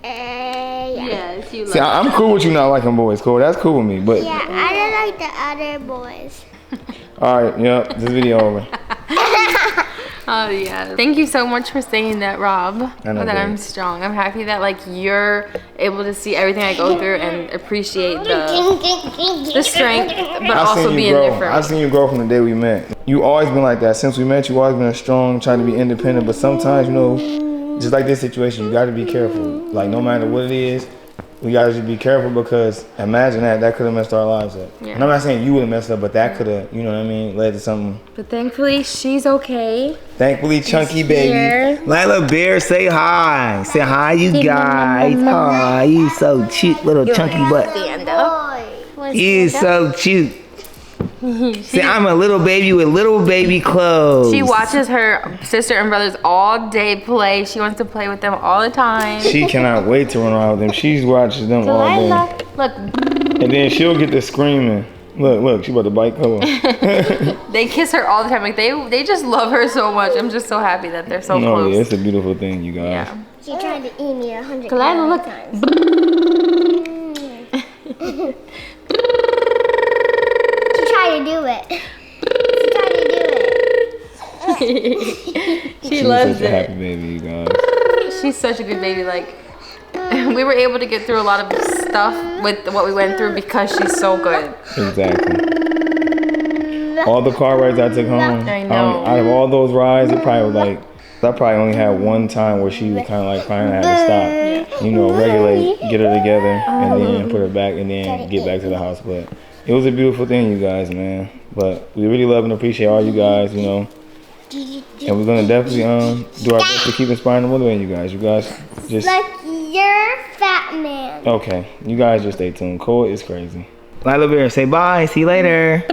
Yeah. Yes, you love See, I'm cool with you not liking boys, Koa. That's cool with me, but... Yeah, I don't like the other boys. Alright, yep, this video over. Oh yeah. Thank you so much for saying that, Rob. I know, that I'm babe. strong. I'm happy that like you're able to see everything I go through and appreciate the strength, but also being different. I've seen you grow from the day we met. You always been like that. Since we met, you always been strong, trying to be independent, but sometimes, you know, just like this situation, you gotta be careful. Like no matter what it is, we gotta just be careful because imagine that could have messed our lives up. Yeah. And I'm not saying you would have messed up, but that could have, you know what I mean, led to something. But thankfully, she's okay. Thankfully, chunky baby. here. Lila Bear, say hi. Say hi, you guys. Hi, you so cute, little chunky butt. You so cute. See, I'm a little baby with little baby clothes. She watches her sister and brothers all day play. She wants to play with them all the time. She cannot wait to run around with them. She watches them all day. Look. And then she'll get to screaming. Look, she about to bite Koa. They kiss her all the time. Like they just love her so much. I'm just so happy that they're so close. Yeah, it's a beautiful thing, you guys. Yeah. She tried to eat me 100 Kalila, look. times. She tried to do it. She loves such a happy it. baby, you guys. She's such a good baby. Like we were able to get through a lot of stuff with what we went through because she's so good. Exactly. All the car rides I took home, I know. out of all those rides, it probably was like, I probably only had one time where she was kind of like crying. I had to stop, you know, regulate, get her together, and then put her back, and then get back to the house. But it was a beautiful thing, you guys, man. But we really love and appreciate all you guys, you know. And we're gonna definitely do our best to keep inspiring and motivating you guys. You guys just Like you're fat man. okay. You guys just stay tuned. Koa is crazy. Lila Bear, say bye. See you later.